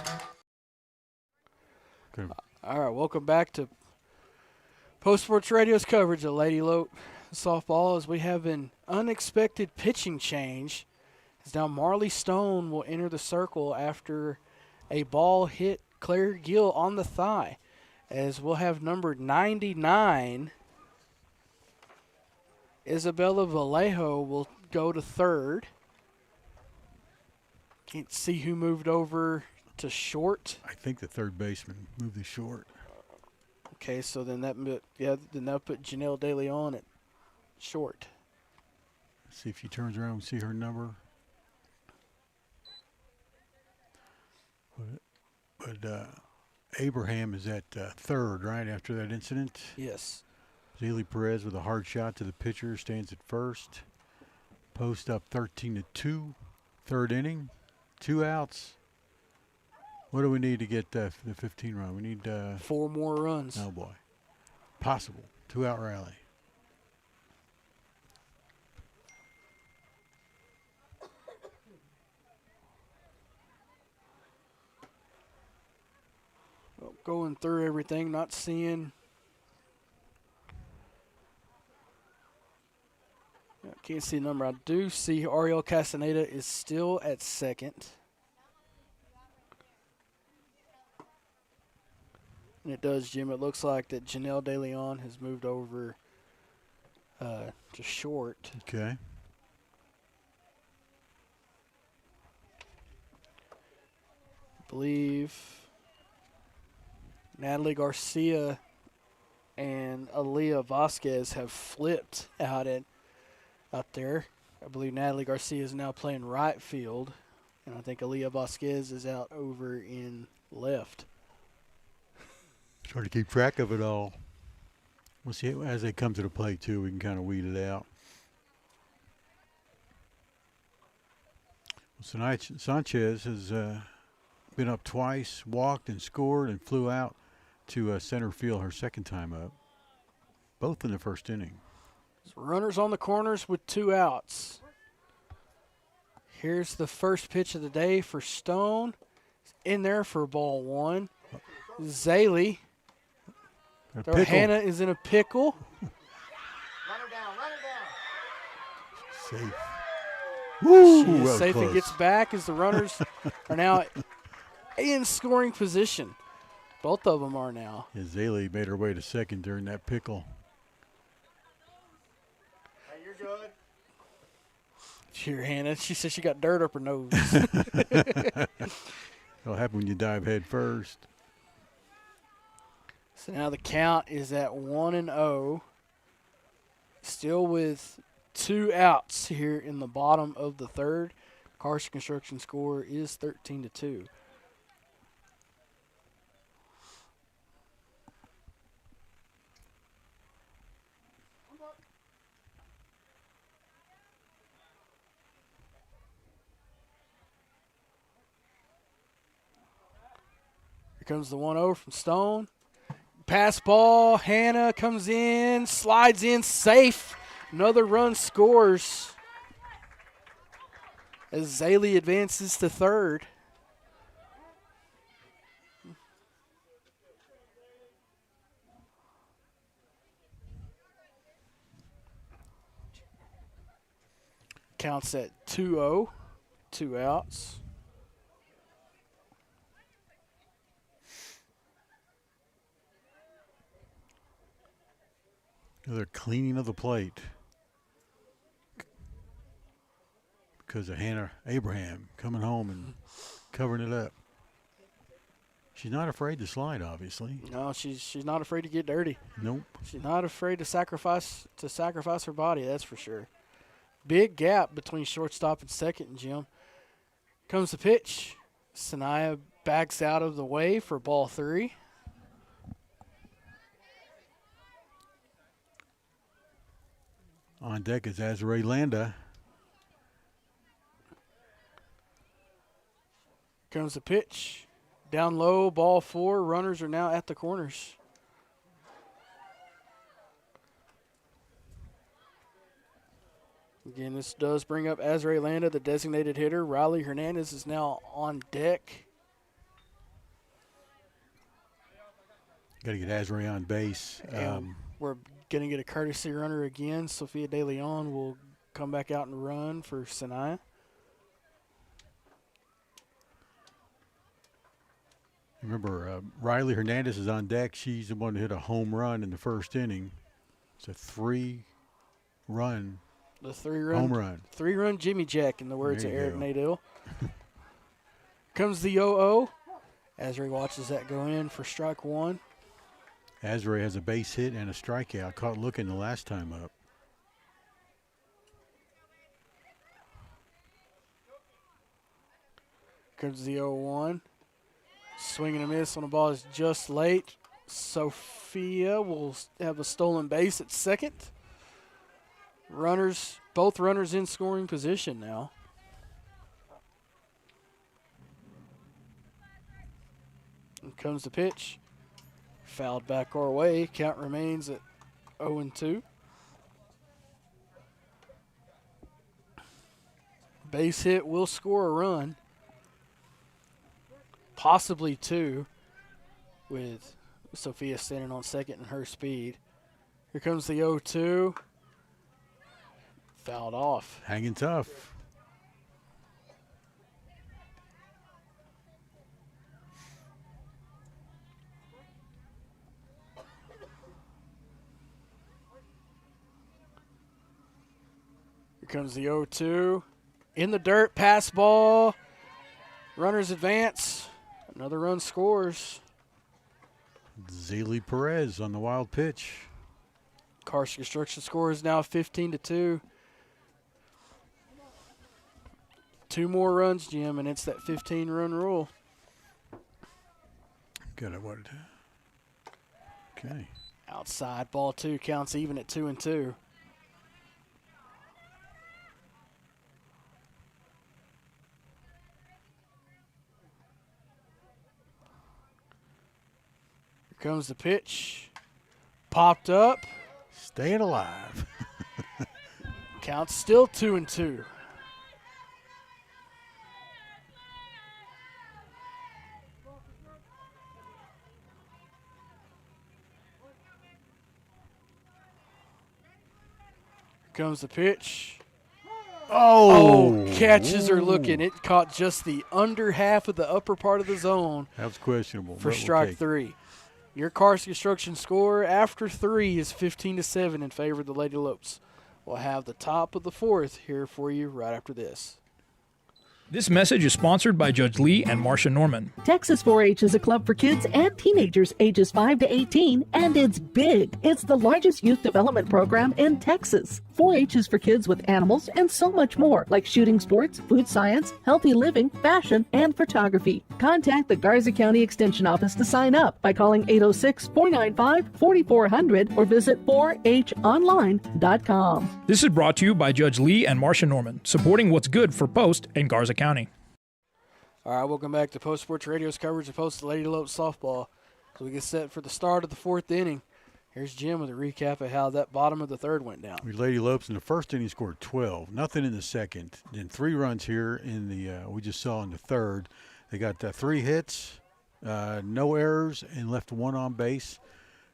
Good. All right, welcome back to Post Sports Radio's coverage of Lady Lope softball as we have an unexpected pitching change. As now Marley Stone will enter the circle after a ball hit Claire Gill on the thigh. As we'll have number 99, Isabella Vallejo will go to third. Can't see who moved over to short. I think the third baseman moved to short. Okay, so then that put Janelle De Leon at short. See if she turns around and see her number. But Abraham is at third, right, after that incident? Yes. Zelie Perez with a hard shot to the pitcher stands at first. Post up 13-2, third inning, 2 outs. What do we need to get the 15 run? We need 4 more runs. Oh boy, possible 2-out rally. Well, going through everything, not seeing. Can't see the number. I do see Ariel Castaneda is still at second. And it does, Jim. It looks like that Janelle De Leon has moved over to short. Okay. I believe Natalie Garcia and Aaliyah Vasquez have flipped out there. I believe Natalie Garcia is now playing right field, and I think Aaliyah Vasquez is out over in left. It's hard to keep track of it all. We'll see as they come to the plate, too. We can kind of weed it out. Well, Sanchez has been up twice, walked and scored, and flew out to center field her second time up, both in the first inning. So runners on the corners with 2 outs. Here's the first pitch of the day for Stone. In there for ball 1. Zaley. Hannah is in a pickle. Run her down, run her down. Safe. Woo, She is well safe close. and gets back as the runners are now in scoring position. Both of them are now. Yeah, Zaley made her way to second during that pickle. Hey, you're good. Here, Hannah. She said she got dirt up her nose. It'll happen when you dive head first. So now the count is at 1-0. Still with 2 outs here in the bottom of the third. Carson Construction score is 13-2. Here comes the 1-0 from Stone. Pass ball, Hannah comes in, slides in, safe. Another run scores as Zaley advances to third. Counts at 2-0, 2 outs. Another cleaning of the plate because of Hannah Abraham coming home and covering it up. She's not afraid to slide, obviously. No, she's not afraid to get dirty. Nope. She's not afraid to sacrifice her body, that's for sure. Big gap between shortstop and second, Jim. Comes the pitch. Sanaya backs out of the way for ball 3. On deck is Azrae Landa. Comes the pitch. Down low, ball 4. Runners are now at the corners. Again, this does bring up Azrae Landa, the designated hitter. Riley Hernandez is now on deck. Got to get Azrae on base. We're going to get a courtesy runner again. Sophia De Leon will come back out and run for Sanaya. Remember, Riley Hernandez is on deck. She's the one who hit a home run in the first inning. It's a 3-run home run. 3-run Jimmy Jack, in the words of Eric go. Nadell. Comes the 0-0. Azrae watches that go in for strike 1. Azrae has a base hit and a strikeout. Caught looking the last time up. Comes the 0-1. Swing and a miss on the ball is just late. Sophia will have a stolen base at second. Both runners in scoring position now. And comes the pitch. Fouled back our way. Count remains at 0-2. Base hit will score a run. Possibly 2, with Sophia standing on second and her speed. Here comes the 0-2. Fouled off. Hanging tough. Here comes the 0-2. In the dirt, pass ball. Runners advance. Another run scores. Zaylee Perez on the wild pitch. Carson Construction score is now 15-2. 2 more runs, Jim, and it's that 15-run rule. Got it. What? Okay. Outside, ball 2 counts even at 2-2. Here comes the pitch. Popped up. Staying alive. Count's still 2-2. Comes the pitch. Oh, catches are looking. It caught just the under half of the upper part of the zone. That was questionable. For strike 3. Your Carson Construction score after 3 is 15-7 in favor of the Lady Lopes. We'll have the top of the 4th here for you right after this. This message is sponsored by Judge Lee and Marcia Norman. Texas 4-H is a club for kids and teenagers ages 5 to 18, and it's big. It's the largest youth development program in Texas. 4-H is for kids with animals and so much more, like shooting sports, food science, healthy living, fashion, and photography. Contact the Garza County Extension Office to sign up by calling 806-495-4400 or visit 4honline.com. This is brought to you by Judge Lee and Marcia Norman, supporting what's good for Post and Garza County. All right, welcome back to Post Sports Radio's coverage of Post Lady Lopes softball. So we get set for the start of the 4th inning. Here's Jim with a recap of how that bottom of the 3rd went down. Lady Lopes in the first inning scored 12, nothing in the second. Then 3 runs here in the we just saw in the 3rd. They got 3 hits, no errors, and left 1 on base.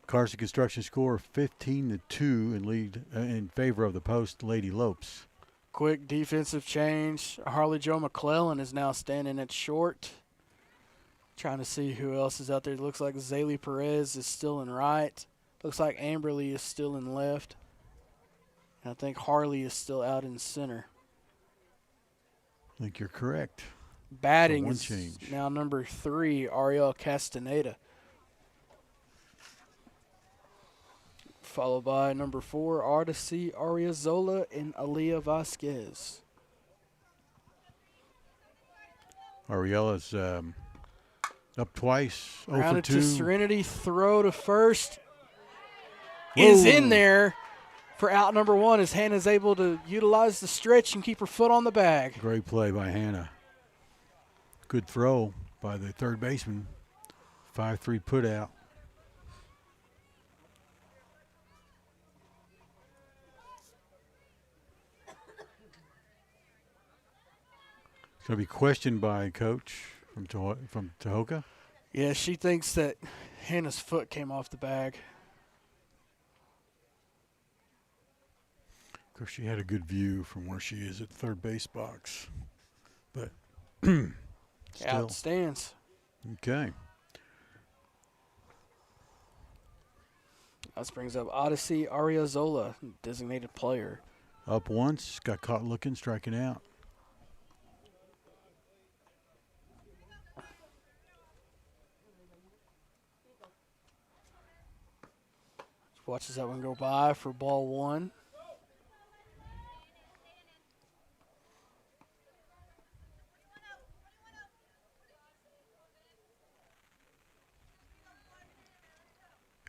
Carson Construction score 15-2 and lead in favor of the Post Lady Lopes. Quick defensive change. Harley Jo McClellan is now standing at short. Trying to see who else is out there. It looks like Zaylee Perez is still in right. Looks like Amberly is still in left. And I think Harley is still out in center. I think you're correct. Batting one is change. now number 3, Ariel Castaneda. Followed by number 4, Artesi Ariazola and Aaliyah Vasquez. Ariella's up twice, 0 for Grounded 2. to Serenity, throw to first. Is in there for out number 1 as Hannah's able to utilize the stretch and keep her foot on the bag. Great play by Hannah. Good throw by the third baseman. 5-3 put out. It's going to be questioned by coach from Tahoka. Yeah, she thinks that Hannah's foot came off the bag. Of course, she had a good view from where she is at the third base box. But still. Outstands. Okay. This brings up Odyssey Ariazola, designated player. Up once, got caught looking, striking out. Watches that one go by for ball 1.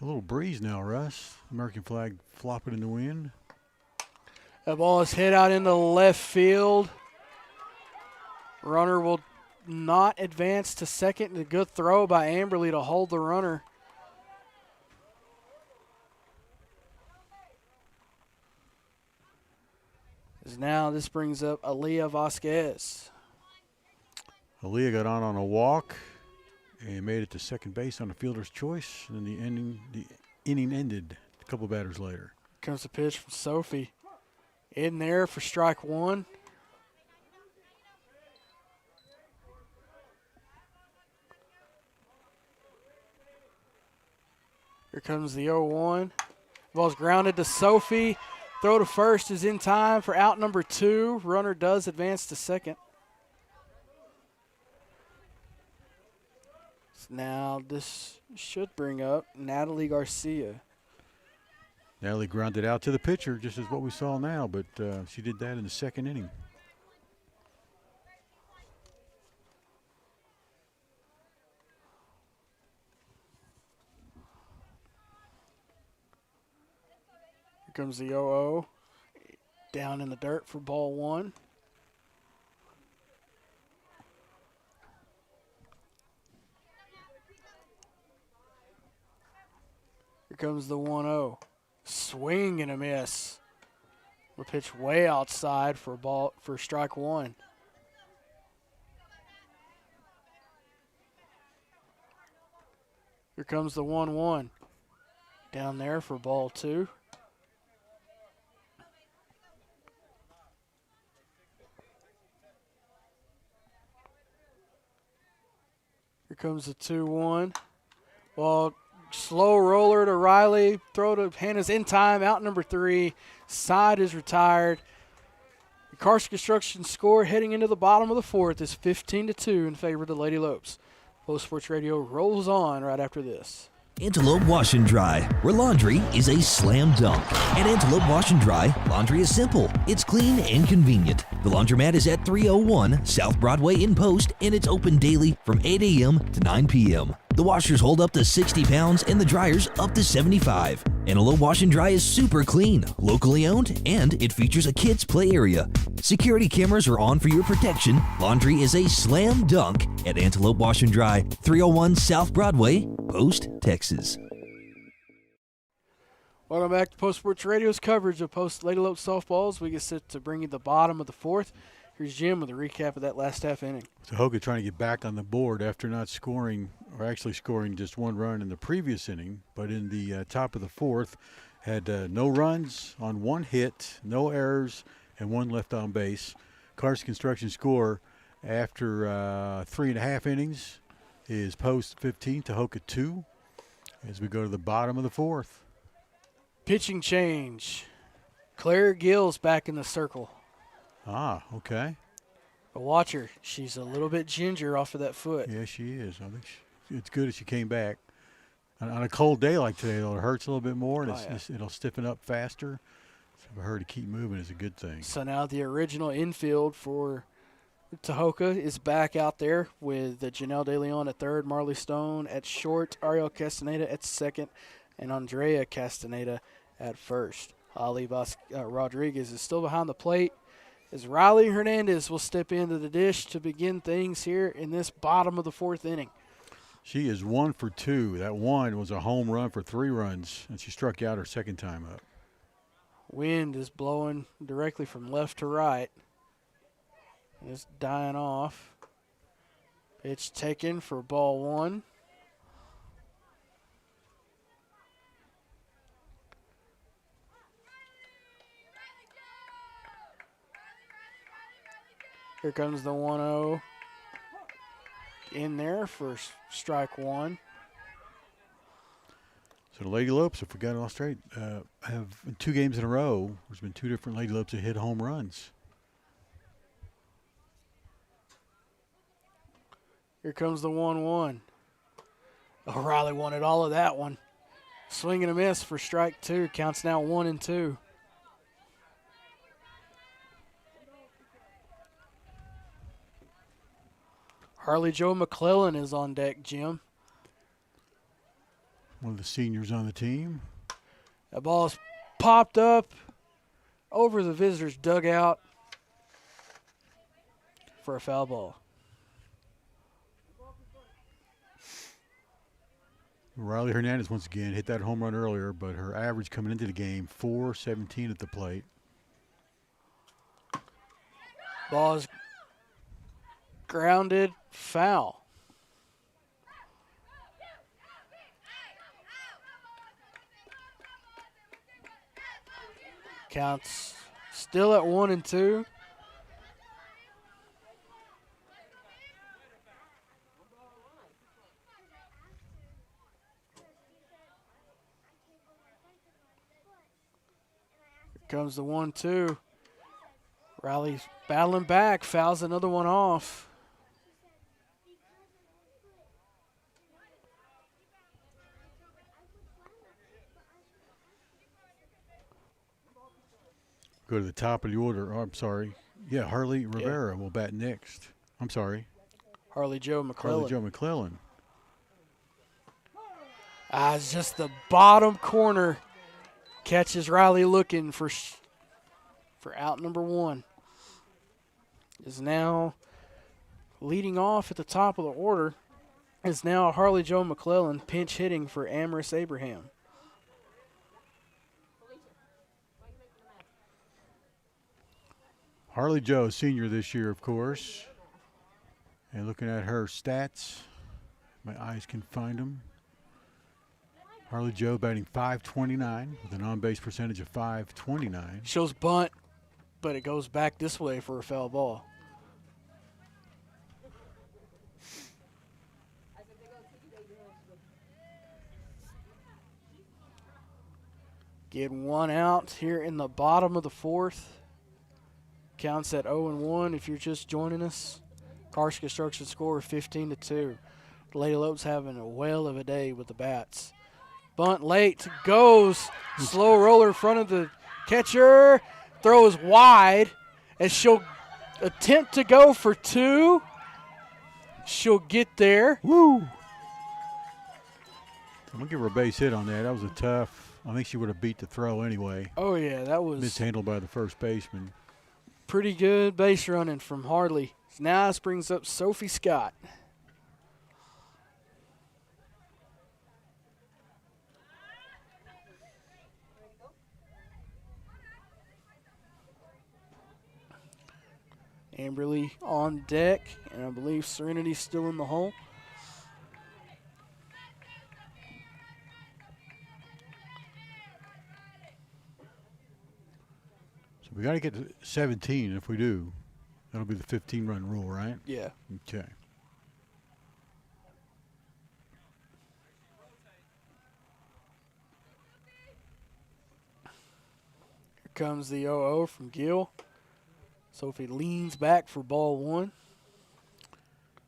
A little breeze now, Russ. American flag flopping in the wind. That ball is hit out into left field. Runner will not advance to second. A good throw by Amberly to hold the runner. As now this brings up Aaliyah Vasquez. Aaliyah got on a walk and made it to second base on a fielder's choice. And then the inning ended a couple batters later. Comes the pitch from Sophie. In there for strike 1. Here comes the 0-1. Ball's grounded to Sophie. Throw to first is in time for out number 2. Runner does advance to second. So now this should bring up Natalie Garcia. Natalie grounded out to the pitcher, just as what we saw now, but she did that in the second inning. Here comes the 0-0. Down in the dirt for ball 1. Here comes the 1-0. Swing and a miss. The pitch way outside for strike 1. Here comes the 1-1. Down there for ball 2. Here comes the 2-1. Ball. Slow roller to Riley. Throw to Hannah's in time. Out number 3. Side is retired. The Carson Construction score heading into the bottom of the 4th is 15-2 in favor of the Lady Lopes. Post Sports Radio rolls on right after this. Antelope Wash and Dry, where laundry is a slam dunk. At Antelope Wash and Dry, laundry is simple. It's clean and convenient. The laundromat is at 301 South Broadway in Post, and it's open daily from 8 a.m. to 9 p.m. The washers hold up to 60 pounds and the dryers up to 75. Antelope Wash and Dry is super clean, locally owned, and it features a kids' play area. Security cameras are on for your protection. Laundry is a slam dunk at Antelope Wash and Dry, 301 South Broadway, Post, Texas. Welcome back to Post Sports Radio's coverage of Post Lady Lope softball as we get set to bring you the bottom of the 4th. Here's Jim with a recap of that last half inning. Tahoka trying to get back on the board after not scoring, or actually scoring just 1 run in the previous inning, but in the top of the 4th had no runs on 1 hit, no errors, and 1 left on base. Carson Construction score after 3.5 innings is Post 15, Tahoka 2, as we go to the bottom of the 4th. Pitching change. Claire Gill's back in the circle. Ah, okay. But watch her. She's a little bit ginger off of that foot. Yeah, she is. I think it's good that she came back. On a cold day like today, though, it hurts a little bit more, and it'll stiffen up faster. So for her to keep moving is a good thing. So now the original infield for Tahoka is back out there with Janelle De Leon at third, Marley Stone at short, Ariel Castaneda at second, and Andrea Castaneda at first. Ali Rodriguez is still behind the plate as Riley Hernandez will step into the dish to begin things here in this bottom of the fourth inning. She is 1 for 2. That one was a home run for 3 runs, and she struck out her second time up. Wind is blowing directly from left to right. It's dying off. Pitch taken for ball 1. Here comes the 1-0 in there for strike 1. So the Lady Lopes, if we got it all straight, have 2 games in a row. There's been 2 different Lady Lopes that hit home runs. Here comes the 1-1. O'Reilly wanted all of that one. Swing and a miss for strike 2. Counts now 1-2. Harley Jo McClellan is on deck, Jim. One of the seniors on the team. That ball's popped up over the visitors' dugout for a foul ball. Riley Hernandez once again hit that home run earlier, but her average coming into the game, .417 at the plate. Ball is grounded, foul. Counts still at 1-2. Here comes the 1-2. Riley's battling back, fouls another one off. Go to the top of the order. Oh, I'm sorry. Yeah, Harley Rivera will bat next. I'm sorry. Harley Jo McClellan. Harley Jo McClellan. It's just the bottom corner. Catches Riley looking for out number 1. Is now leading off at the top of the order. Is now Harley Jo McClellan pinch hitting for Amaris Abraham. Harley Jo, senior this year, of course. And looking at her stats, my eyes can find them. Harley Jo batting .529 with an on-base percentage of .529. Shows bunt, but it goes back this way for a foul ball. Get one out here in the bottom of the fourth. Counts at 0-1 if you're just joining us. Karsh Construction score 15-2. The Lady Lopes having a whale of a day with the bats. Bunt late, goes. Slow roller in front of the catcher. Throws wide as she'll attempt to go for 2. She'll get there. Woo! I'm going to give her a base hit on that. That was a tough. I think she would have beat the throw anyway. Oh, yeah, that was mishandled by the first baseman. Pretty good base running from Harley. Now this brings up Sophie Scott. Amberly on deck, and I believe Serenity's still in the hole. So we got to get to 17. If we do, that'll be the 15-run rule, right? Yeah. Okay. Here comes the 0-0 from Gill. Sophie leans back for ball one.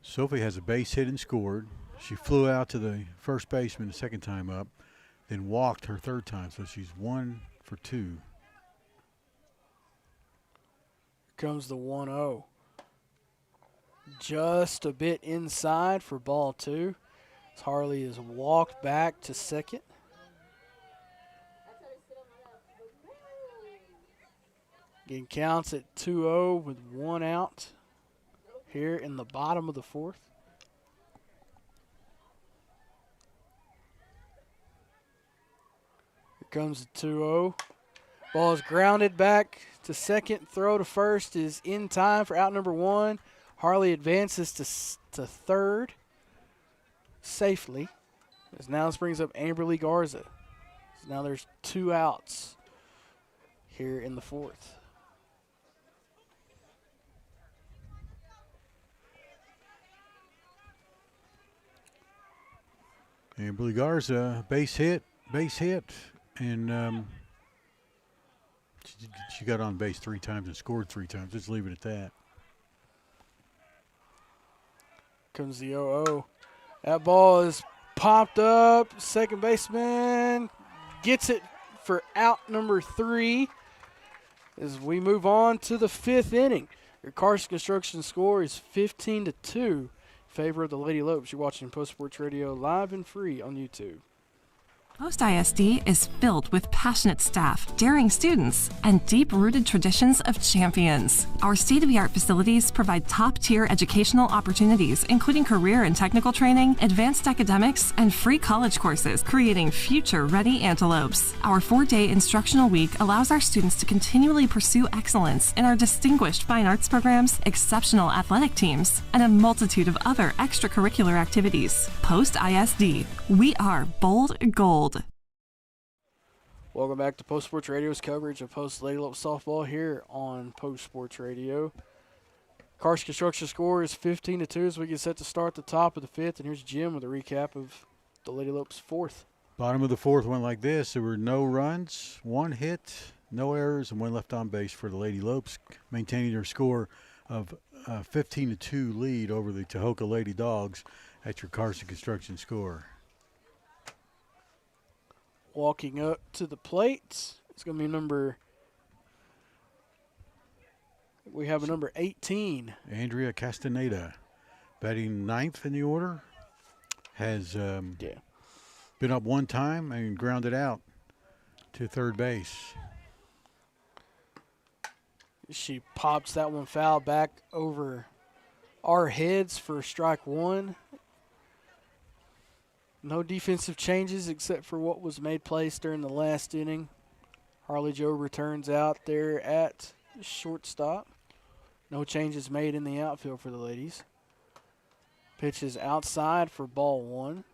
Sophie has a base hit and scored. She flew out to the first baseman the second time up, then walked her third time, so she's 1 for 2. Here comes the 1-0. Just a bit inside for ball two. As Harley is walked back to second. Again, counts at 2-0 with 1 out here in the bottom of the fourth. Here comes the 2-0. Ball is grounded back to second. Throw to first is in time for out number 1. Harley advances to third safely. As now this brings up Amberly Garza. So now there's 2 outs here in the fourth. Amberly Garza, base hit, and she got on base 3 times and scored 3 times. Let's leave it at that. Comes the 0-0. That ball is popped up. Second baseman gets it for out number 3 as we move on to the 5th inning. Your Carson Construction score is 15-2 in favor of the Lady Lopes. You're watching Post Sports Radio live and free on YouTube. Post ISD is filled with passionate staff, daring students, and deep-rooted traditions of champions. Our state-of-the-art facilities provide top-tier educational opportunities, including career and technical training, advanced academics, and free college courses, creating future-ready antelopes. Our 4-day instructional week allows our students to continually pursue excellence in our distinguished fine arts programs, exceptional athletic teams, and a multitude of other extracurricular activities. Post ISD, we are bold gold. Welcome back to Post Sports Radio's coverage of Post Lady Lopes softball here on Post Sports Radio. Carson Construction score is 15-2 as we get set to start the top of the 5th. And here's Jim with a recap of the Lady Lopes 4th. Bottom of the 4th went like this. There were no runs, 1 hit, no errors, and 1 left on base for the Lady Lopes, maintaining their score of 15-2 lead over the Tahoka Lady Dogs at your Carson Construction score. Walking up to the plate, it's going to be we have a number 18. Andrea Castaneda, batting 9th in the order, has been up 1 time and grounded out to third base. She pops that one foul back over our heads for strike 1. No defensive changes except for what was made place during the last inning. Harley Jo returns out there at shortstop. No changes made in the outfield for the ladies. Pitch is outside for ball 1.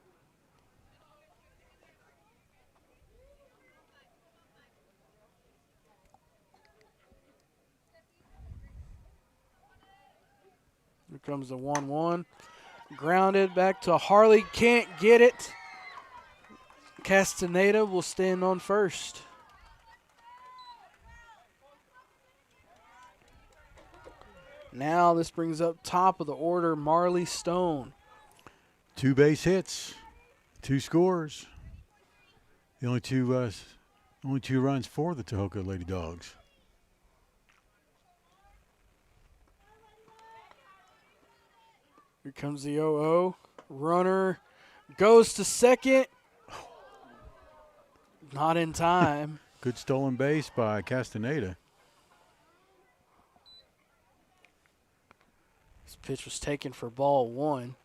Here comes the 1-1. Grounded back to Harley. Can't get it. Castaneda will stand on first. Now this brings up top of the order Marley Stone. 2 base hits, 2 scores. The only two runs for the Tahoka Lady Dogs. Here comes the 0-0. Runner goes to second. Not in time. Good stolen base by Castaneda. This pitch was taken for ball 1.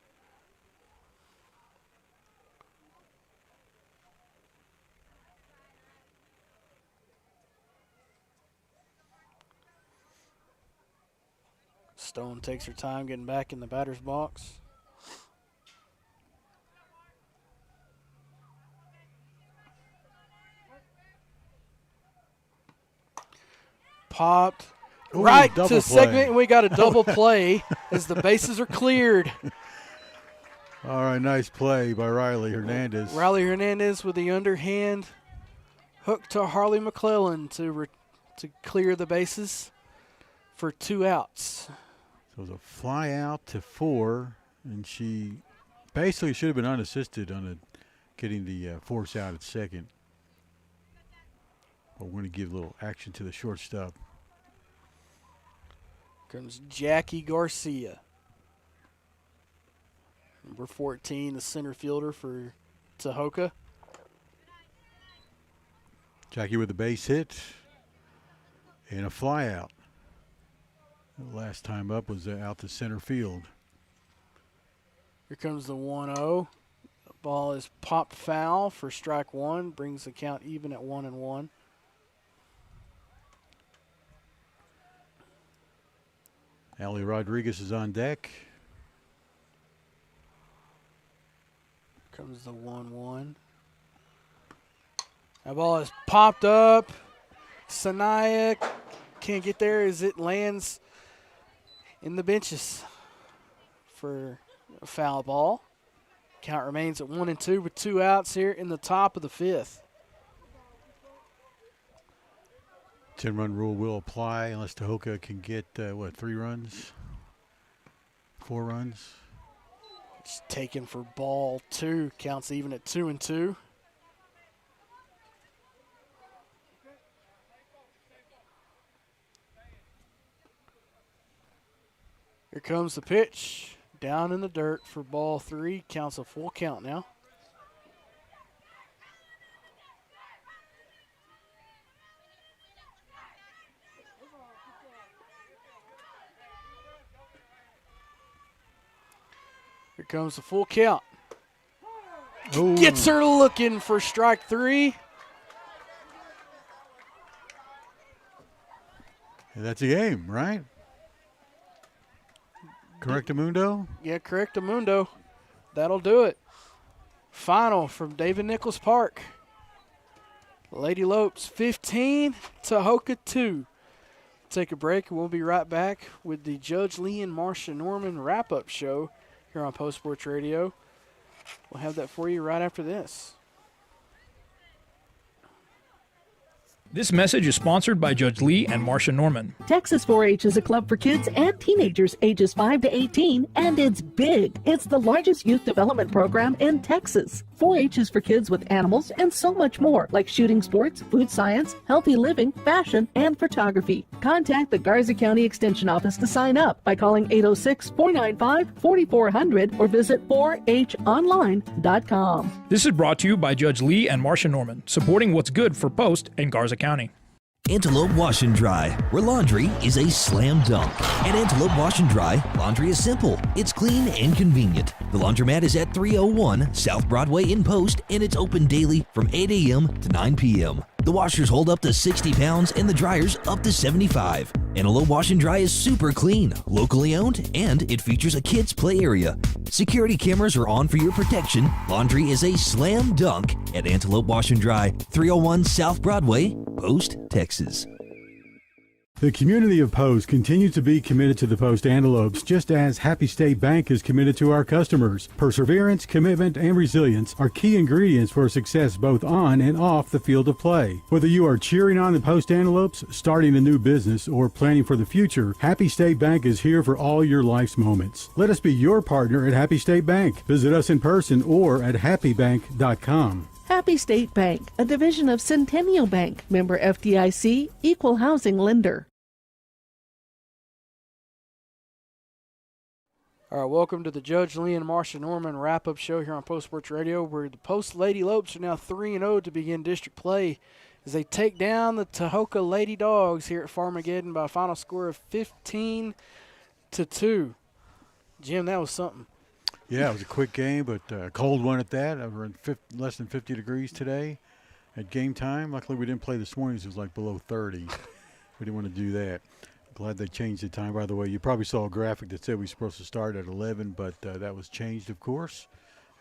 Stone takes her time getting back in the batter's box. Popped right to segment, and we got a double play as the bases are cleared. All right, nice play by Riley Hernandez. Riley Hernandez with the underhand hook to Harley McClellan to clear the bases for 2 outs. So it was a fly out to 4, and she basically should have been unassisted on getting the force out at second. But we're going to give a little action to the shortstop. Comes Jackie Garcia. Number 14, the center fielder for Tahoka. Jackie with a base hit and a fly out. The last time up was out to center field. Here comes the 1-0. The ball is popped foul for strike 1. Brings the count even at 1-1. Ali Rodriguez is on deck. Comes the 1-1. That ball is popped up. Sanaya can't get there as it lands in the benches for a foul ball. Count remains at 1-2 with 2 outs here in the top of the 5th. 10-run rule will apply unless Tahoka can get, 3 runs? 4 runs? It's taken for ball 2. Counts even at 2-2. Here comes the pitch. Down in the dirt for ball 3. Counts a full count now. Here comes the full count. Ooh. Gets her looking for strike 3. And that's a game, right? Correctamundo? Yeah, correctamundo. That'll do it. Final from David Nichols Park. Lady Lopes 15, Tahoka 2. Take a break and we'll be right back with the Judge Lee and Marcia Norman wrap-up show here on Post Sports Radio. We'll have that for you right after this. This message is sponsored by Judge Lee and Marcia Norman. Texas 4-H is a club for kids and teenagers ages 5 to 18, and it's big. It's the largest youth development program in Texas. 4-H is for kids with animals and so much more, like shooting sports, food science, healthy living, fashion, and photography. Contact the Garza County Extension Office to sign up by calling 806-495-4400 or visit 4honline.com. This is brought to you by Judge Lee and Marcia Norman, supporting what's good for Post and Garza County. Antelope Wash and Dry, where laundry is a slam dunk. At Antelope Wash and Dry, laundry is simple, it's clean and convenient. The laundromat is at 301 South Broadway in Post, and it's open daily from 8 a.m. to 9 p.m. The washers hold up to 60 pounds and the dryers up to 75. Antelope Wash and Dry is super clean, locally owned, and it features a kids' play area. Security cameras are on for your protection. Laundry is a slam dunk at Antelope Wash and Dry, 301 South Broadway, Post, Texas. The community of Post continues to be committed to the Post Antelopes, just as Happy State Bank is committed to our customers. Perseverance, commitment, and resilience are key ingredients for success both on and off the field of play. Whether you are cheering on the Post Antelopes, starting a new business, or planning for the future, Happy State Bank is here for all your life's moments. Let us be your partner at Happy State Bank. Visit us in person or at happybank.com. Happy State Bank, a division of Centennial Bank, member FDIC, equal housing lender. All right, welcome to the Judge Lee and Marcia Norman wrap-up show here on Post Sports Radio, where the Post Lady Lopes are now 3-0 to begin district play as they take down the Tahoka Lady Dogs here at Farmageddon by a final score of 15-2. Jim, that was something. Yeah, it was a quick game, but a cold one at that. We're in less than 50 degrees today at game time. Luckily, we didn't play this morning. It was like below 30. We didn't want to do that. Glad they changed the time. By the way, you probably saw a graphic that said we were supposed to start at 11, but that was changed, of course.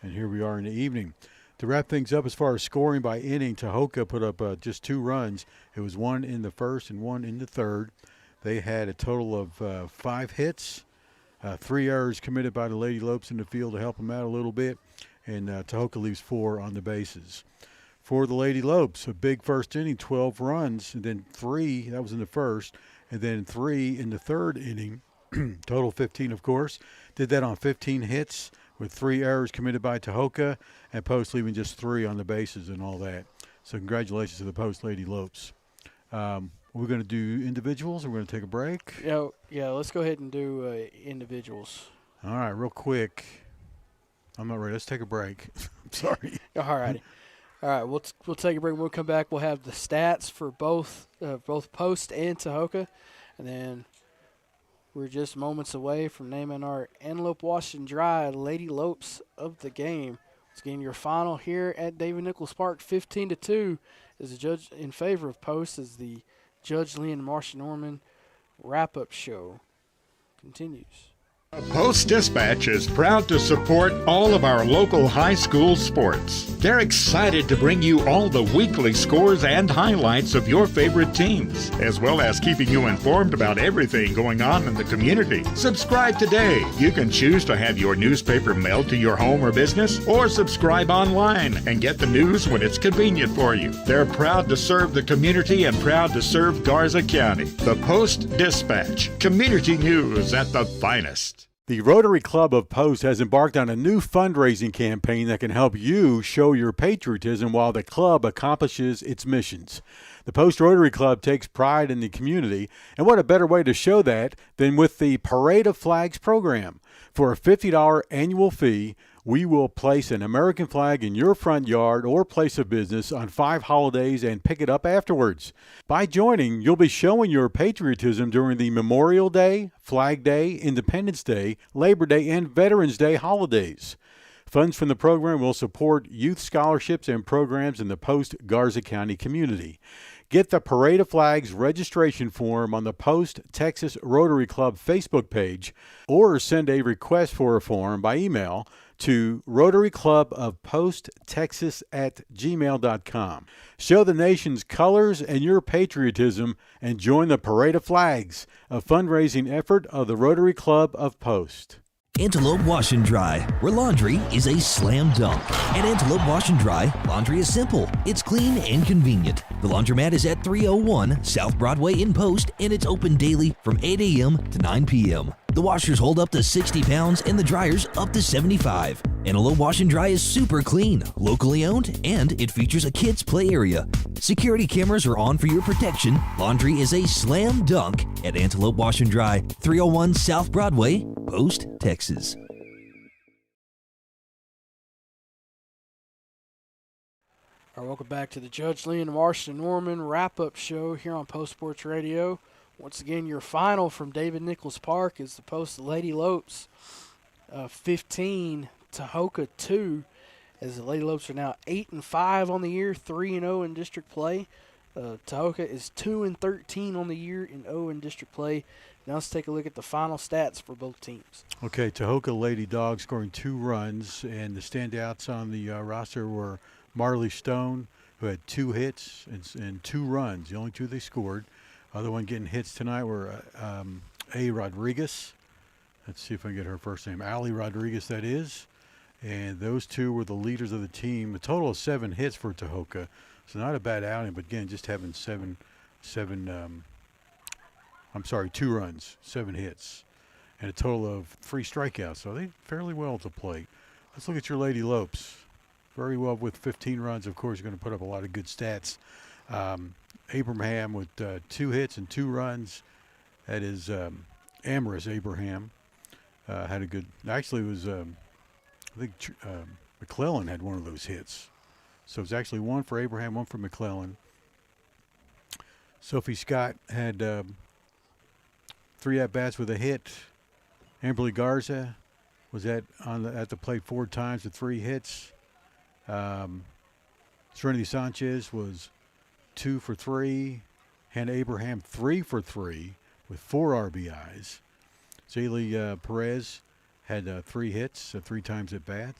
And here we are in the evening. To wrap things up, as far as scoring by inning, Tahoka put up just 2 runs. It was 1 in the first and 1 in the third. They had a total of 5 hits. 3 errors committed by the Lady Lopes in the field to help them out a little bit, and Tahoka leaves 4 on the bases. For the Lady Lopes, a big first inning, 12 runs, and then 3, that was in the first, and then 3 in the third inning, total 15, of course. Did that on 15 hits with 3 errors committed by Tahoka, and Post leaving just 3 on the bases and all that. So congratulations to the Post Lady Lopes. We're going to do individuals, or we're going to take a break? Yeah, let's go ahead and do individuals. All right, real quick. I'm not ready. Let's take a break. I'm sorry. All righty. All right, we'll take a break. We'll come back. We'll have the stats for both Post and Tahoka, and then we're just moments away from naming our Antelope Wash and Dry Lady Lopes of the game. Once again, your final here at David Nichols Park, 15-2, is the judge in favor of Post as the Judge Lee and Marsha Norman wrap-up show continues. Post-Dispatch is proud to support all of our local high school sports. They're excited to bring you all the weekly scores and highlights of your favorite teams, as well as keeping you informed about everything going on in the community. Subscribe today. You can choose to have your newspaper mailed to your home or business, or subscribe online and get the news when it's convenient for you. They're proud to serve the community and proud to serve Garza County. The Post-Dispatch, community news at the finest. The Rotary Club of Post has embarked on a new fundraising campaign that can help you show your patriotism while the club accomplishes its missions. The Post Rotary Club takes pride in the community, and what a better way to show that than with the Parade of Flags program. For a $50 annual fee, we will place an American flag in your front yard or place of business on 5 holidays and pick it up afterwards. By joining, you'll be showing your patriotism during the Memorial Day, Flag Day, Independence Day, Labor Day, and Veterans Day holidays. Funds from the program will support youth scholarships and programs in the Post-Garza County community. Get the Parade of Flags registration form on the Post Texas Rotary Club Facebook page, or send a request for a form by email to rotaryclubofposttexas@gmail.com. Show the nation's colors and your patriotism and join the Parade of Flags, a fundraising effort of the Rotary Club of Post. Antelope Wash and Dry, where laundry is a slam dunk. At Antelope Wash and Dry, laundry is simple, it's clean and convenient. The laundromat is at 301 South Broadway in Post, and it's open daily from 8 a.m. to 9 p.m. The washers hold up to 60 pounds and the dryers up to 75. Antelope Wash and Dry is super clean, locally owned, and it features a kids' play area. Security cameras are on for your protection. Laundry is a slam dunk at Antelope Wash and Dry, 301 South Broadway, Post, Texas. All right, welcome back to the Judge Lee and Marsha Norman wrap-up show here on Post Sports Radio. Once again, your final from David Nichols Park is the Post Lady Lopes 15, Tahoka 2, as the Lady Lopes are now 8-5 on the year, 3-0 in district play. Tahoka is 2-13 on the year and 0 in district play. Now let's take a look at the final stats for both teams. Okay, Tahoka Lady Dogs scoring 2 runs, and the standouts on the roster were Marley Stone, who had 2 hits and 2 runs, the only 2 they scored. Other one getting hits tonight were A. Rodriguez. Let's see if I can get her first name. Allie Rodriguez, that is. And those 2 were the leaders of the team. A total of 7 hits for Tahoka. So not a bad outing, but again, just having 2 runs, 7 hits, and a total of 3 strikeouts. So they fairly well at the plate. Let's look at your Lady Lopes. Very well with 15 runs. Of course, you're going to put up a lot of good stats. Abraham with 2 hits and 2 runs. That is Amaris Abraham. Had a good, actually it was, I think McClellan had one of those hits. So it's actually 1 for Abraham, 1 for McClellan. Sophie Scott had 3 at-bats with a hit. Amberly Garza was at the plate 4 times with 3 hits. Serenity Sanchez was 2 for 3. Hannah Abraham 3 for 3 with 4 RBIs. Zaylee Perez had 3 hits, 3 times at bat.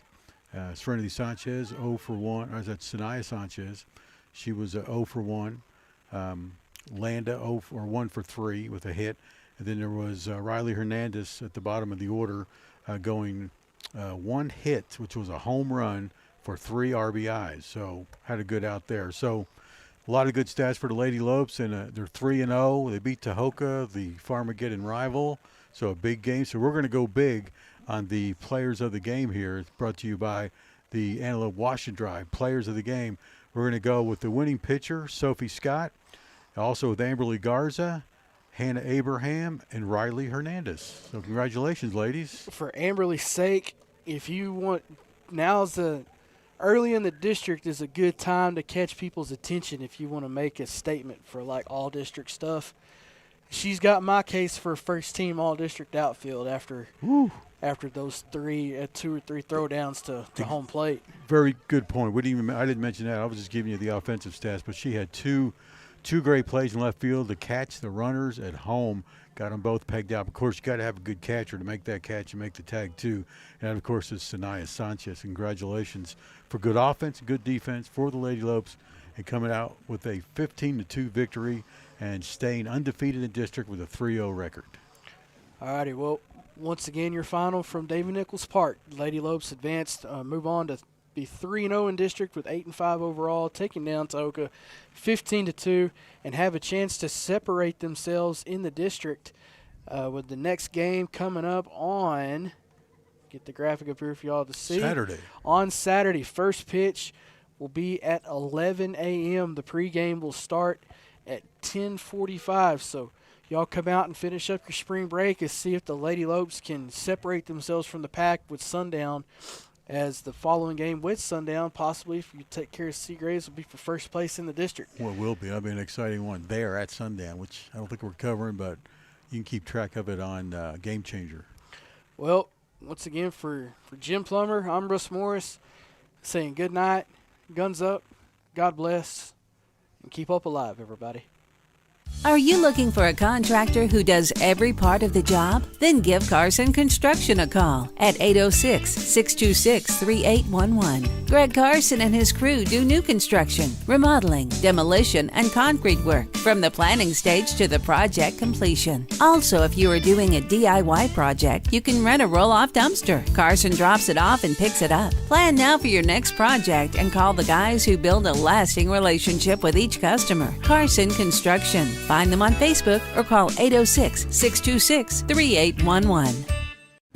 Serenity Sanchez 0 for 1. Or is that Sanaya Sanchez? She was 0 for 1. Landa 1 for 3 with a hit. And then there was Riley Hernandez at the bottom of the order going 1 hit, which was a home run for 3 RBIs. So had a good out there. So A lot of good stats for the Lady Lopes, and they're 3-0. They beat Tahoka, the Farmageddon rival, so a big game. So we're going to go big on the players of the game here. It's brought to you by the Antelope Wash and Dry players of the game. We're going to go with the winning pitcher, Sophie Scott, also with Amberly Garza, Hannah Abraham, and Riley Hernandez. So congratulations, ladies. For Amberly's sake, if you want, early in the district is a good time to catch people's attention if you want to make a statement for like all district stuff. She's got my case for first team all district outfield after those 2 or 3 throwdowns to home plate. Very good point. I didn't mention that. I was just giving you the offensive stats, but she had two great plays in left field to catch the runners at home. Got them both pegged out. Of course, you got to have a good catcher to make that catch and make the tag too. And of course, it's Sanaya Sanchez. Congratulations for good offense, good defense for the Lady Lopes, and coming out with a 15-2 victory and staying undefeated in district with a 3-0 record. All righty. Well, once again, your final from David Nichols Park. Lady Lopes advanced, move on to be 3-0 in district with 8-5 overall, taking down Tahoka 15-2, and have a chance to separate themselves in the district with the next game coming up on, get the graphic up here for y'all to see. On Saturday. First pitch will be at 11 a.m. The pregame will start at 10:45. So y'all come out and finish up your spring break and see if the Lady Lopes can separate themselves from the pack with Sundown, as the following game with Sundown, possibly if you take care of Seagraves, will be for first place in the district. Well, it will be. That'll be an exciting one there at Sundown, which I don't think we're covering, but you can keep track of it on Game Changer. Well, once again, for Jim Plummer, I'm Russ Morris, saying good night, guns up, God bless, and keep hope alive, everybody. Are you looking for a contractor who does every part of the job? Then give Carson Construction a call at 806-626-3811. Greg Carson and his crew do new construction, remodeling, demolition, and concrete work from the planning stage to the project completion. Also, if you are doing a DIY project, you can rent a roll-off dumpster. Carson drops it off and picks it up. Plan now for your next project and call the guys who build a lasting relationship with each customer. Carson Construction. Find them on Facebook or call 806-626-3811.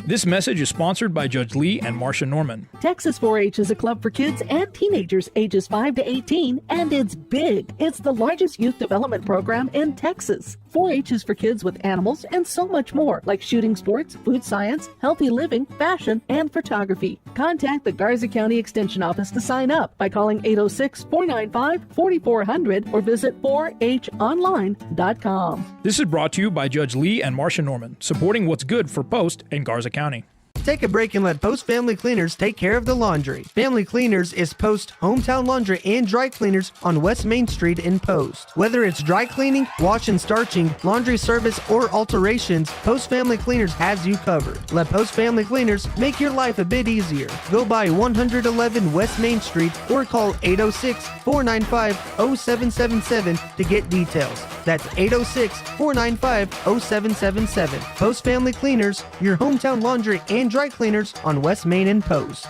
This message is sponsored by Judge Lee and Marcia Norman. Texas 4-H is a club for kids and teenagers ages 5 to 18, and it's big. It's the largest youth development program in Texas. 4-H is for kids with animals and so much more, like shooting sports, food science, healthy living, fashion, and photography. Contact the Garza County Extension Office to sign up by calling 806-495-4400 or visit 4honline.com. This is brought to you by Judge Lee and Marcia Norman, supporting what's good for Post and Garza County. Take a break and let Post Family Cleaners take care of the laundry. Family Cleaners is Post hometown laundry and dry cleaners on West Main Street in Post. Whether it's dry cleaning, wash and starching, laundry service, or alterations, Post Family Cleaners has you covered. Let Post Family Cleaners make your life a bit easier. Go by 111 West Main Street or call 806-495-0777 to get details. That's 806-495-0777. Post Family Cleaners, your hometown laundry and dry cleaners on West Main and Post.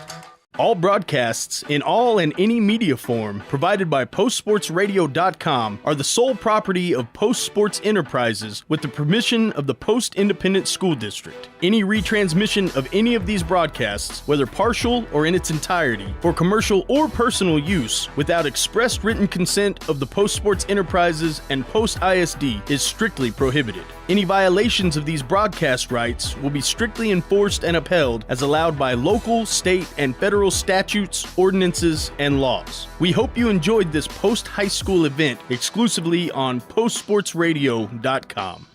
All broadcasts in all and any media form provided by PostSportsRadio.com are the sole property of Post Sports Enterprises with the permission of the Post Independent School District. Any retransmission of any of these broadcasts, whether partial or in its entirety, for commercial or personal use, without express written consent of the Post Sports Enterprises and Post ISD is strictly prohibited. Any violations of these broadcast rights will be strictly enforced and upheld as allowed by local, state, and federal statutes, ordinances, and laws. We hope you enjoyed this post-high school event exclusively on PostSportsRadio.com.